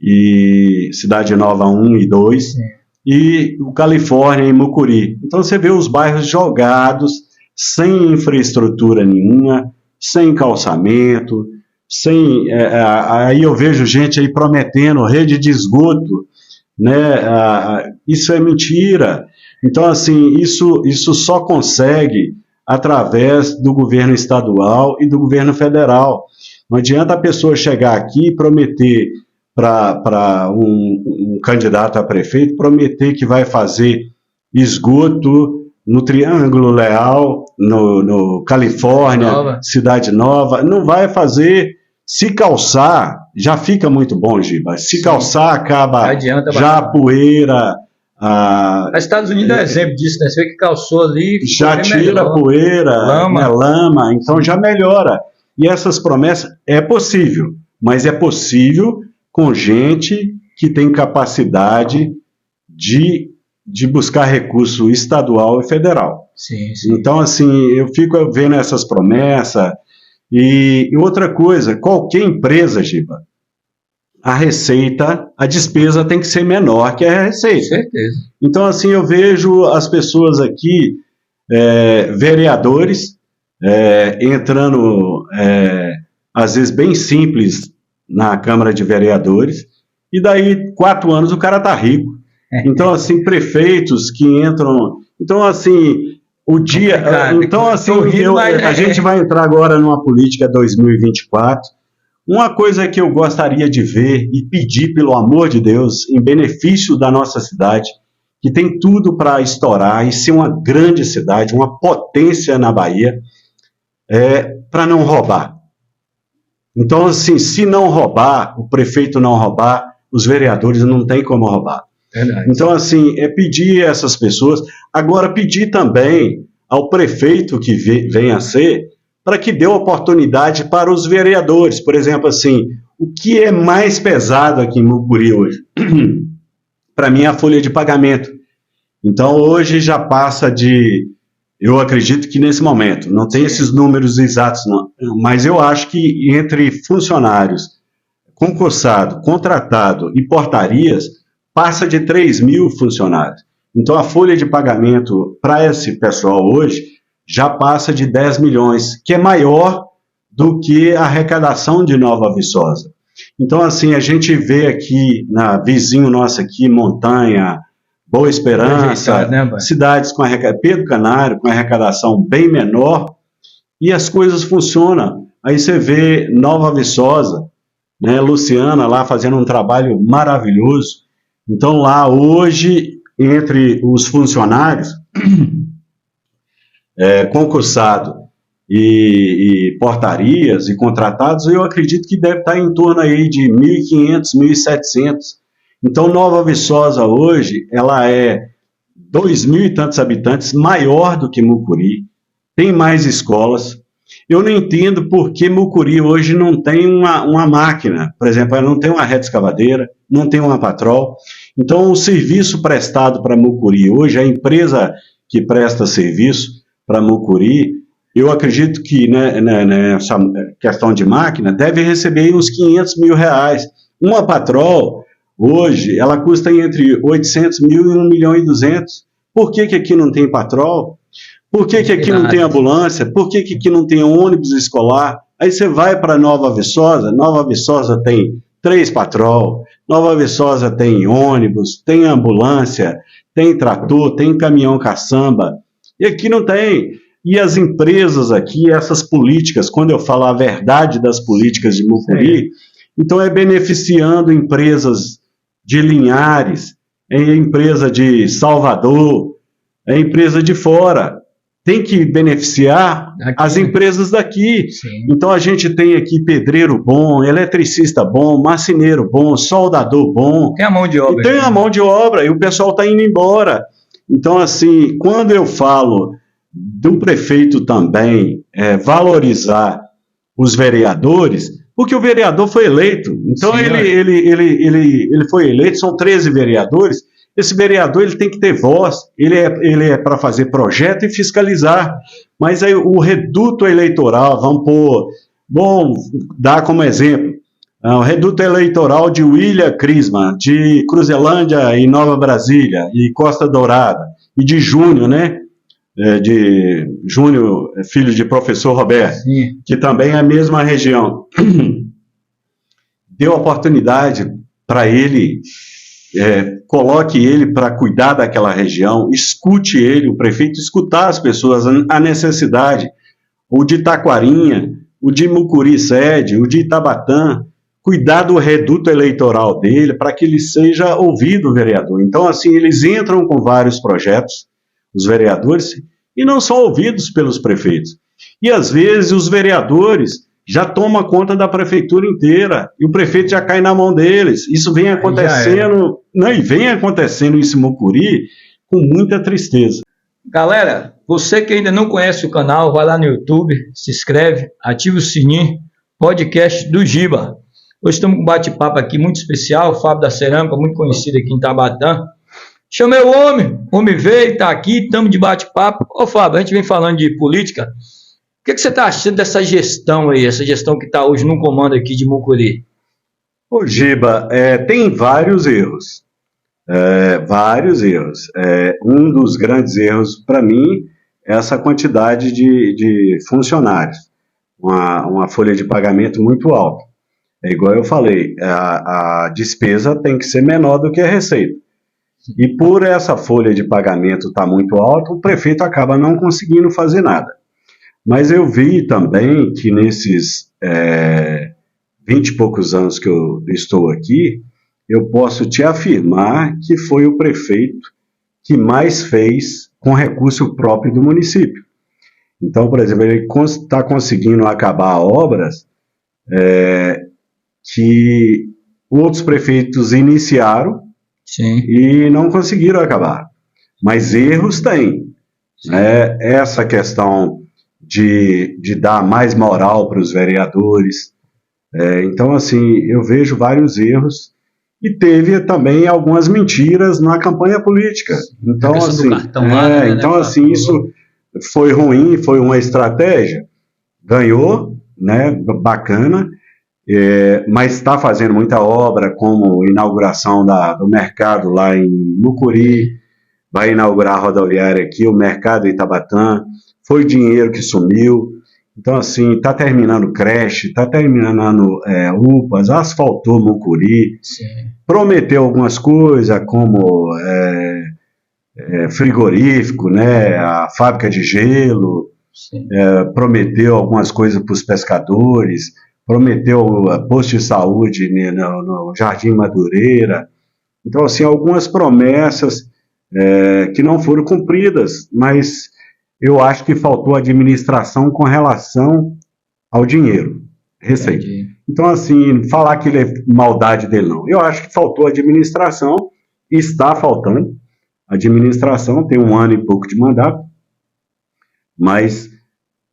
E Cidade Nova 1 e 2. Sim. E o Califórnia em Mucuri. Então você vê os bairros jogados, sem infraestrutura nenhuma, sem calçamento, aí eu vejo gente aí prometendo rede de esgoto, né? Isso é mentira. Então, assim, isso só consegue através do governo estadual e do governo federal. Não adianta a pessoa chegar aqui e prometer para um candidato a prefeito, prometer que vai fazer esgoto no Triângulo Leal, no Califórnia, Cidade Nova. Não vai fazer. Se calçar, já fica muito bom, Giba. Se calçar, acaba já a poeira. Os Estados Unidos é exemplo disso, né? Você vê que calçou ali. Já tira a poeira, lama, então já melhora. E essas promessas é possível, mas é possível com gente que tem capacidade de buscar recurso estadual e federal. Sim. Então, assim, eu fico vendo essas promessas. E outra coisa, qualquer empresa, Giba, a despesa tem que ser menor que a receita. Com certeza. Então, assim, eu vejo as pessoas aqui, vereadores, entrando, às vezes, bem simples na Câmara de Vereadores, e daí 4 anos o cara tá rico. Então, assim, prefeitos que entram... Então, assim, o dia... Então, assim, a gente vai entrar agora numa política 2024. Uma coisa que eu gostaria de ver e pedir, pelo amor de Deus, em benefício da nossa cidade, que tem tudo para estourar e ser uma grande cidade, uma potência na Bahia, para não roubar. Então, assim, se não roubar, o prefeito não roubar, os vereadores não têm como roubar. Verdade. Então, assim, pedir a essas pessoas, agora pedir também ao prefeito que venha a ser, para que dê oportunidade para os vereadores. Por exemplo, assim, o que é mais pesado aqui em Mucuri hoje? Para mim, é a folha de pagamento. Então, hoje já passa de... Eu acredito que nesse momento, não tem esses números exatos, não, mas eu acho que entre funcionários, concursado, contratado e portarias, passa de 3.000 funcionários. Então, a folha de pagamento para esse pessoal hoje já passa de 10 milhões, que é maior do que a arrecadação de Nova Viçosa. Então, assim, a gente vê aqui, vizinho nosso aqui, Montanha, Boa Esperança, cidades com Pedro Canário, com arrecadação bem menor, e as coisas funcionam. Aí você vê Nova Viçosa, né? Luciana lá fazendo um trabalho maravilhoso. Então lá hoje, entre os funcionários concursados e portarias e contratados, eu acredito que deve estar em torno aí de 1.500, 1.700. Então Nova Viçosa hoje, ela é 2.000 e tantos habitantes, maior do que Mucuri, tem mais escolas. Eu não entendo por que Mucuri hoje não tem uma máquina, por exemplo, ela não tem uma reta escavadeira, não tem uma patrol. Então, o serviço prestado para Mucuri hoje, a empresa que presta serviço para Mucuri, eu acredito que nessa questão de máquina deve receber uns 500 mil reais. Uma patrol, hoje, ela custa entre 800 mil e 1 milhão e 200. Por que aqui não tem patrol? Por que aqui não tem ambulância? Por que aqui não tem ônibus escolar? Aí você vai para Nova Viçosa tem 3 patrol, Nova Viçosa tem ônibus, tem ambulância, tem trator, tem caminhão caçamba, e aqui não tem. E as empresas aqui, essas políticas, quando eu falo a verdade das políticas de Mucuri, então é beneficiando empresas de Linhares, empresa de Salvador, empresa de fora. Tem que beneficiar as empresas daqui. Sim. Então a gente tem aqui pedreiro bom, eletricista bom, marceneiro bom, soldador bom. Tem a mão de obra. Tem a mão de obra e o pessoal está indo embora. Então, assim, quando eu falo do prefeito também valorizar os vereadores, porque o vereador foi eleito. Então sim, ele foi eleito, são 13 vereadores. Esse vereador ele tem que ter voz, ele é para fazer projeto e fiscalizar, mas aí o reduto eleitoral, vamos dar como exemplo, o reduto eleitoral de William Crisma, de Cruzelândia e Nova Brasília, e Costa Dourada, e de Júnior, né? De Júnior, filho de professor Roberto, sim, que também é a mesma região. Deu oportunidade para ele, coloque ele para cuidar daquela região, escute ele, o prefeito escutar as pessoas, a necessidade, o de Taquarinha, o de Mucuri Sede, o de Itabatã, cuidar do reduto eleitoral dele para que ele seja ouvido, vereador. Então, assim, eles entram com vários projetos, os vereadores, e não são ouvidos pelos prefeitos. E, às vezes, os vereadores já tomam conta da prefeitura inteira, e o prefeito já cai na mão deles. Isso vem acontecendo, e vem acontecendo isso em Mucuri com muita tristeza. Galera, você que ainda não conhece o canal, vai lá no YouTube, se inscreve, ativa o sininho, podcast do Giba. Hoje estamos com um bate-papo aqui muito especial, o Fábio da Cerâmica, muito conhecido aqui em Tabatã. Chamei o homem veio, está aqui, estamos de bate-papo. Ô Fábio, a gente vem falando de política. O que você está achando dessa gestão aí, essa gestão que está hoje no comando aqui de Mucuri? Ô Giba, tem vários erros. Um dos grandes erros, para mim, é essa quantidade de funcionários. Uma folha de pagamento muito alta. É igual eu falei, a despesa tem que ser menor do que a receita. E por essa folha de pagamento estar muito alta, o prefeito acaba não conseguindo fazer nada. Mas eu vi também que nesses 20 e poucos anos que eu estou aqui, eu posso te afirmar que foi o prefeito que mais fez com recurso próprio do município. Então, por exemplo, ele está conseguindo acabar obras que outros prefeitos iniciaram, sim, e não conseguiram acabar. Mas erros tem. Essa questão de dar mais moral para os vereadores. Então, assim, eu vejo vários erros e teve também algumas mentiras na campanha política. Então, assim, assim, isso foi ruim, foi uma estratégia. Ganhou, né, bacana, mas está fazendo muita obra, como inauguração do mercado lá em Mucuri, vai inaugurar a rodoviária aqui, o mercado Itabatã. Foi dinheiro que sumiu. Então, assim, está terminando creche, está terminando UPAs, asfaltou Mucuri, sim, prometeu algumas coisas, como frigorífico, né, a fábrica de gelo, prometeu algumas coisas para os pescadores, prometeu posto de saúde, né, no Jardim Madureira. Então, assim, algumas promessas que não foram cumpridas, mas eu acho que faltou administração com relação ao dinheiro, receita. Entendi. Então, assim, falar que ele é maldade dele, não. Eu acho que faltou administração, está faltando. A administração tem 1 ano e pouco de mandato, mas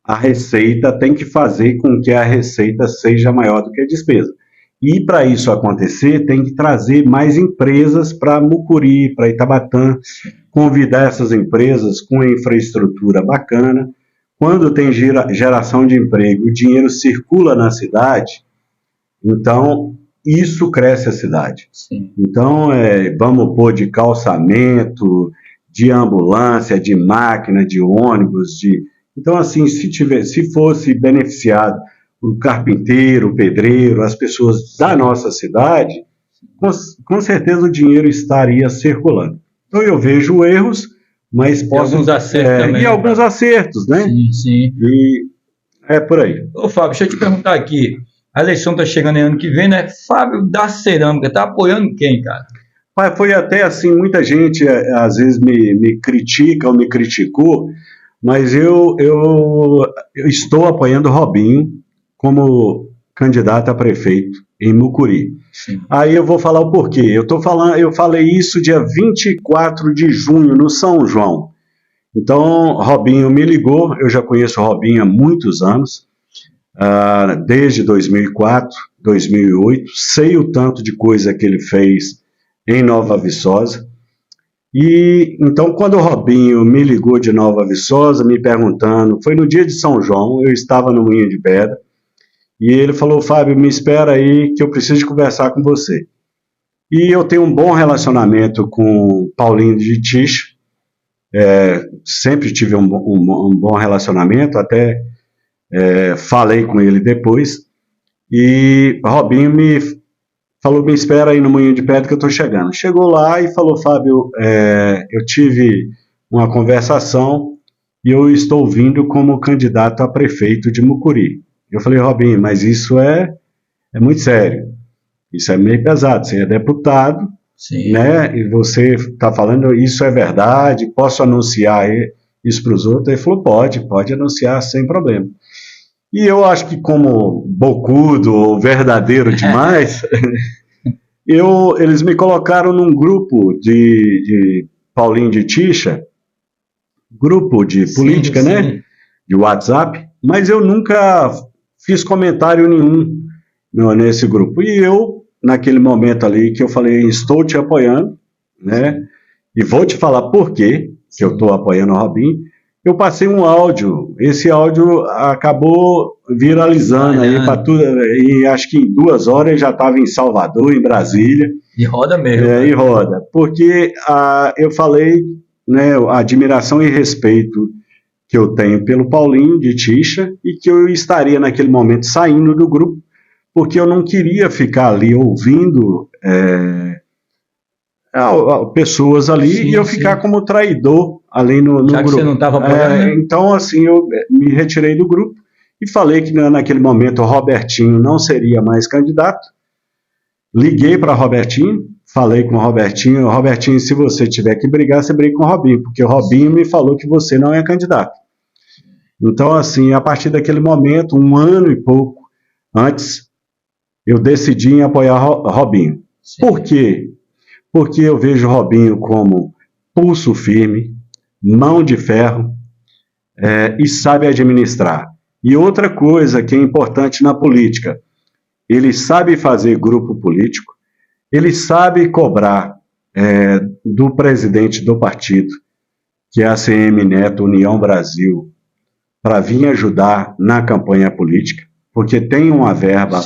a receita tem que fazer com que a receita seja maior do que a despesa. E para isso acontecer, tem que trazer mais empresas para Mucuri, para Itabatã, convidar essas empresas com infraestrutura bacana. Quando tem geração de emprego, o dinheiro circula na cidade, então isso cresce a cidade. Sim. Então, vamos pôr de calçamento, de ambulância, de máquina, de ônibus, Então, assim, se fosse beneficiado o carpinteiro, o pedreiro, as pessoas da nossa cidade, com certeza o dinheiro estaria circulando. Então, eu vejo erros, mas posso... alguns acertos também. E alguns acertos, né? Sim, sim. E é por aí. Ô, Fábio, deixa eu te perguntar aqui. A eleição está chegando ano que vem, né? Fábio da Cerâmica, tá apoiando quem, cara? Foi até assim, muita gente às vezes me critica ou me criticou, mas eu estou apoiando o Robinho como candidato a prefeito em Mucuri. Sim. Aí eu vou falar o porquê. Eu falei isso dia 24 de junho, no São João. Então, Robinho me ligou, eu já conheço o Robinho há muitos anos, desde 2004, 2008, sei o tanto de coisa que ele fez em Nova Viçosa. E então, quando o Robinho me ligou de Nova Viçosa, me perguntando, foi no dia de São João, eu estava no Moinho de Pedra, e ele falou: Fábio, me espera aí que eu preciso conversar com você. E eu tenho um bom relacionamento com Paulinho de Ticha, sempre tive um bom relacionamento, até falei com ele depois, e Robinho me falou: me espera aí no Moinho de Pedra que eu estou chegando. Chegou lá e falou: Fábio, eu tive uma conversação e eu estou vindo como candidato a prefeito de Mucuri. Eu falei: Robinho, mas isso é muito sério, isso é meio pesado, você é deputado, Sim. né? E você está falando, isso é verdade, posso anunciar isso para os outros? Ele falou: pode anunciar sem problema. E eu acho que, como bocudo ou verdadeiro demais, eles me colocaram num grupo de Paulinho de Ticha, grupo de política, sim, né? De WhatsApp, mas eu nunca fiz comentário nenhum nesse grupo. E eu, naquele momento ali, que eu falei: estou te apoiando, né? E vou te falar por quê que eu estou apoiando o Robinho. Eu passei um áudio, esse áudio acabou viralizando aí para tudo, e acho que em 2 horas ele já estava em Salvador, em Brasília. E roda mesmo. E roda, porque eu falei, né, a admiração e respeito que eu tenho pelo Paulinho de Ticha, e que eu estaria naquele momento saindo do grupo, porque eu não queria ficar ali ouvindo pessoas ali, sim, e eu ficar como traidor ali no já grupo. Que você não estava apoiando, então, assim, eu me retirei do grupo e falei que naquele momento o Robertinho não seria mais candidato. Liguei para Robertinho, falei com o Robertinho: Robertinho, se você tiver que brigar, você briga com o Robinho, porque o Robinho me falou que você não é candidato. Então, assim, a partir daquele momento, 1 ano e pouco antes, eu decidi em apoiar Robinho. Sim. Por quê? Porque eu vejo o Robinho como pulso firme, mão de ferro, e sabe administrar. E outra coisa que é importante na política, ele sabe fazer grupo político, ele sabe cobrar do presidente do partido, que é a ACM Neto, União Brasil, para vir ajudar na campanha política, porque tem uma verba,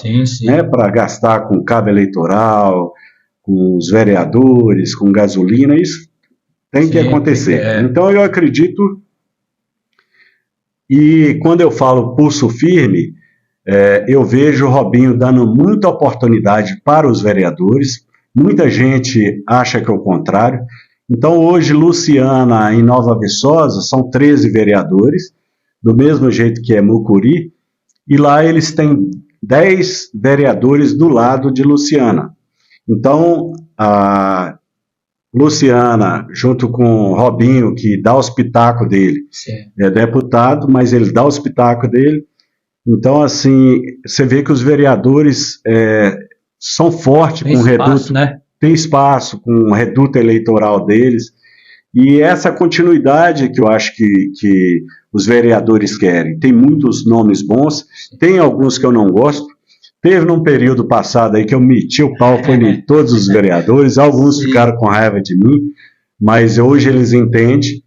né, para gastar com cabo eleitoral, com os vereadores, com gasolina, isso tem que acontecer. Então eu acredito, e quando eu falo pulso firme, eu vejo o Robinho dando muita oportunidade para os vereadores. Muita gente acha que é o contrário. Então hoje Luciana, em Nova Viçosa, são 13 vereadores, do mesmo jeito que é Mucuri, e lá eles têm 10 vereadores do lado de Luciana. Então, a Luciana, junto com o Robinho, que dá os pitacos dele, Sim. é deputado, mas ele dá os pitacos dele. Então, assim, você vê que os vereadores são fortes Tem com o espaço, reduto, né? tem espaço com o reduto eleitoral deles. E essa continuidade que eu acho que os vereadores querem. Tem muitos nomes bons, tem alguns que eu não gosto. Teve num período passado aí que eu meti o pau, foi em todos os vereadores, alguns ficaram com raiva de mim, mas hoje eles entendem,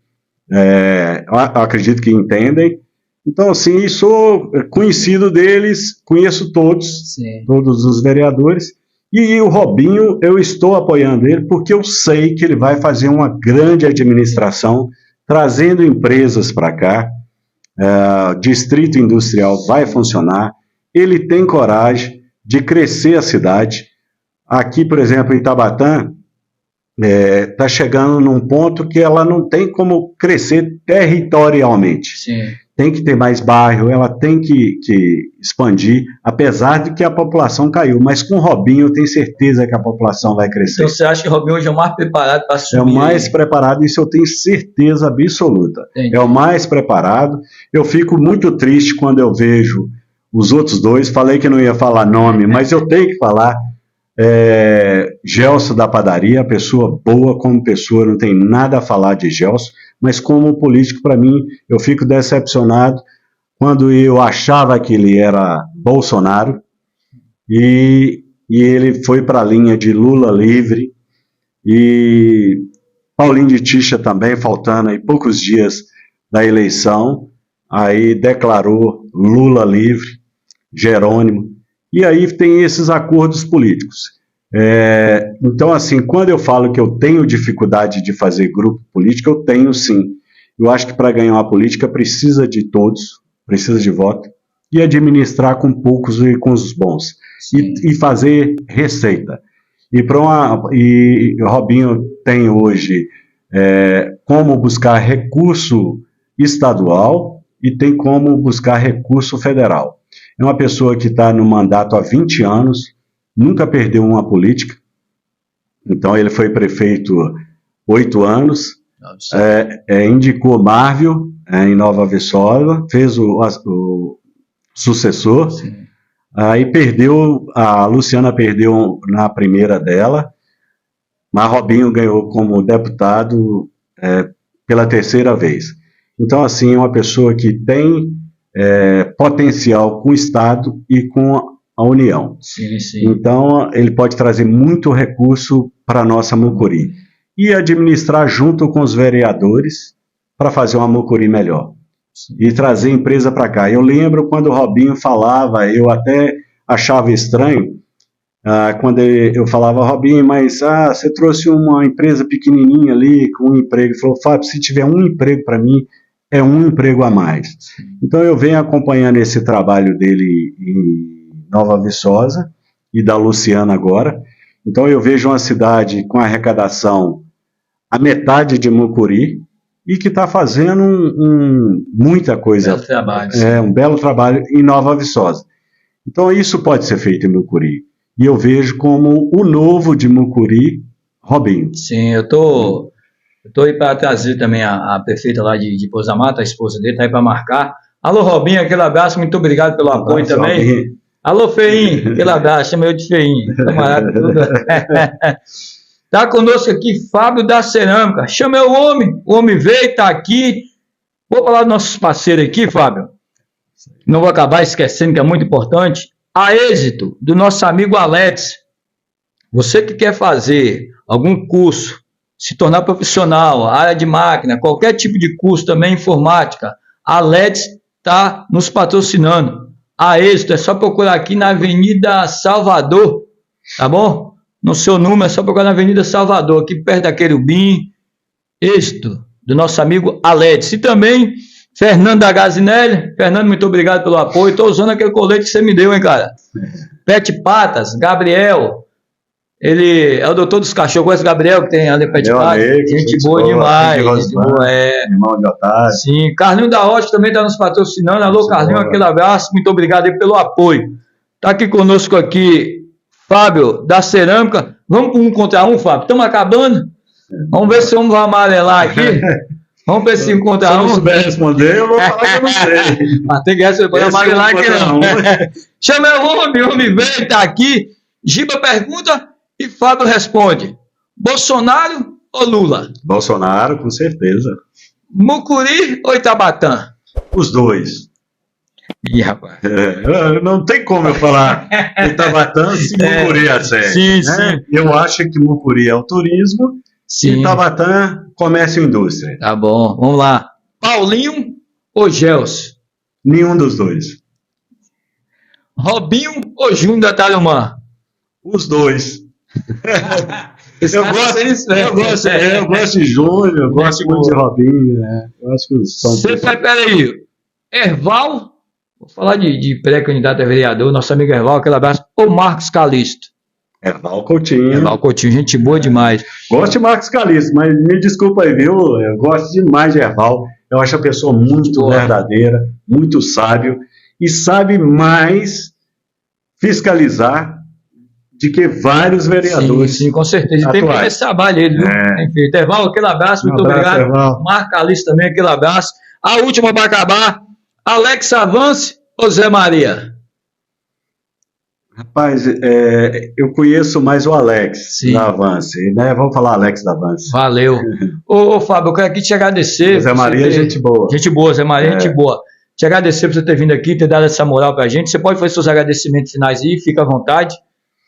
eu acredito que entendem. Então, assim, sou conhecido deles, conheço todos, Sim. todos os vereadores, e o Robinho, eu estou apoiando ele porque eu sei que ele vai fazer uma grande administração, trazendo empresas para cá, distrito industrial vai funcionar, ele tem coragem de crescer a cidade. Aqui, por exemplo, em Itabatã, está chegando num ponto que ela não tem como crescer territorialmente. Sim. Tem que ter mais bairro, ela tem que expandir, apesar de que a população caiu. Mas com o Robinho eu tenho certeza que a população vai crescer. Então você acha que o Robinho hoje é o mais preparado para assumir? É o mais preparado, isso eu tenho certeza absoluta. Entendi. É o mais preparado. Eu fico muito triste quando eu vejo os outros dois. Falei que não ia falar nome, mas eu tenho que falar. Gelson da padaria, pessoa boa como pessoa, não tem nada a falar de Gelson, mas como político, para mim, eu fico decepcionado quando eu achava que ele era Bolsonaro e ele foi para a linha de Lula livre, e Paulinho de Ticha também, faltando aí poucos dias da eleição, aí declarou Lula livre, Jerônimo, e aí tem esses acordos políticos. Então, assim, quando eu falo que eu tenho dificuldade de fazer grupo político, eu tenho sim. Eu acho que para ganhar uma política precisa de todos, precisa de voto, e administrar com poucos e com os bons. E fazer receita. E o Robinho tem hoje como buscar recurso estadual e tem como buscar recurso federal. É uma pessoa que está no mandato há 20 anos, nunca perdeu uma política. Então, ele foi prefeito 8 anos, indicou Marvio em Nova Viçosa, fez o sucessor. Sim. Aí perdeu, a Luciana perdeu na primeira dela, mas Robinho ganhou como deputado pela terceira vez. Então, assim, é uma pessoa que tem potencial com o Estado e com a União. Sim, sim. Então, ele pode trazer muito recurso para a nossa Mucuri. E administrar junto com os vereadores para fazer uma Mucuri melhor. Sim. E trazer empresa para cá. Eu lembro quando o Robinho falava, eu até achava estranho, quando eu falava, Robinho, mas você trouxe uma empresa pequenininha ali com um emprego. Ele falou, Fábio, se tiver um emprego para mim, é um emprego a mais. Então eu venho acompanhando esse trabalho dele em Nova Viçosa e da Luciana agora. Então eu vejo uma cidade com arrecadação a metade de Mucuri e que está fazendo muita coisa. Belo trabalho, um belo trabalho em Nova Viçosa. Então isso pode ser feito em Mucuri. E eu vejo como o novo de Mucuri, Robinho. Sim, eu tô aí para trazer também a prefeita lá de Pouso da Mata, a esposa dele, tá aí para marcar. Alô, Robinho, aquele abraço, muito obrigado pelo apoio também. Robinho. Alô, Feinho, aquele abraço, chama eu de Feinho, camarada, tudo. Tá conosco aqui Fábio da Cerâmica, chama o homem veio, tá aqui. Vou falar dos nossos parceiros aqui, Fábio. Não vou acabar esquecendo que é muito importante. A êxito do nosso amigo Alex. Você que quer fazer algum curso, se tornar profissional, área de máquina, qualquer tipo de curso também, informática, a LEDS está nos patrocinando. A êxito é só procurar aqui na Avenida Salvador, tá bom? No seu número é só procurar na Avenida Salvador, aqui perto da Querubim. Êxito do nosso amigo Alex. E também Fernando da Gazinelli. Fernando, muito obrigado pelo apoio. Estou usando aquele colete que você me deu, hein, cara? Pet Patas, Gabriel. Ele é o doutor dos cachorros, conhece o Gabriel, que tem ali Pet Patas. Gente boa demais. Gente boa, irmão de Otávio. Sim, Carlinho da Rocha também está nos patrocinando. Alô, Carlinho, aquele abraço. Muito obrigado aí pelo apoio. Tá aqui conosco aqui, Fábio, da Cerâmica. Vamos com 1 contra 1, Fábio? Estamos acabando? Vamos ver se vamos amarelar aqui. Vamos ver se 1 contra 1. Se eu não souber responder, eu vou falar que eu não sei. Tem que responder amarelar aqui não. Chama o homem vem, tá aqui. Giba pergunta e Fábio responde. Bolsonaro ou Lula? Bolsonaro, com certeza. Mucuri ou Itabatã? Os dois. Ih, rapaz. Não tem como eu falar Itabatã se Mucuri é a série. Sim, né? sim. Eu acho que Mucuri é o turismo Sim. e Itabatã, comércio e indústria. Tá bom, vamos lá. Paulinho ou Gelson? Nenhum dos dois. Robinho ou Júnior da Tarumã? Os dois. Eu gosto de Júnior, eu gosto muito de Robinho. Né? Eu acho que são. Peraí. Erval, vou falar de pré-candidato a vereador, nosso amigo Erval, aquele abraço, ou Marcos Calisto? Erval Coutinho. Erval Coutinho, gente boa demais. Gosto de Marcos Calisto, mas me desculpa aí, viu? Eu gosto demais de Erval. Eu acho a pessoa muito verdadeira, muito sábio e sabe mais fiscalizar de que vários vereadores. Sim, com certeza. E tem que fazer esse trabalho aí, viu? Tem feito. Erval, aquele abraço, muito obrigado. Erval. Marco Calisto também, aquele abraço. A última para acabar, Alex Avance ou Zé Maria? Rapaz, eu conheço mais o Alex da Avance, né? Vamos falar Alex da Avance. Valeu. Ô, Fábio, eu quero aqui te agradecer. Zé Maria é gente boa. Gente boa, Zé Maria é gente boa. Te agradecer por você ter vindo aqui, ter dado essa moral pra gente. Você pode fazer seus agradecimentos finais aí, fica à vontade.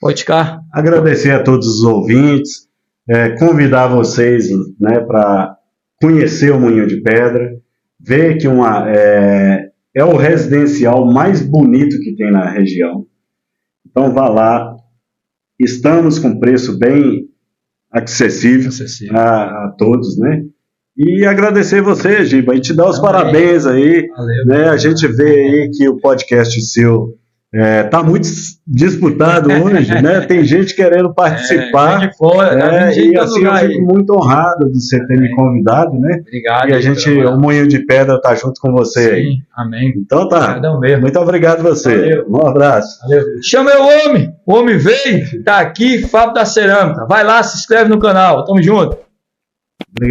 Pode ficar. Agradecer a todos os ouvintes, convidar vocês, né, para conhecer o Moinho de Pedra, ver que é o residencial mais bonito que tem na região. Então vá lá, estamos com preço bem acessível. A todos, né? E agradecer você, Giba, e te dar os parabéns aí. Valeu, né? A gente vê aí que o podcast seu está muito disputado hoje, né? Tem gente querendo participar. De fora, e assim eu fico muito honrado de você ter me convidado, né? Obrigado. E o Moinho de Pedra tá junto com você aí. Amém. Então tá. Muito obrigado a você. Valeu. Um abraço. Valeu. Chama o homem veio, tá aqui, Fábio da Cerâmica. Vai lá, se inscreve no canal. Tamo junto. Obrigado.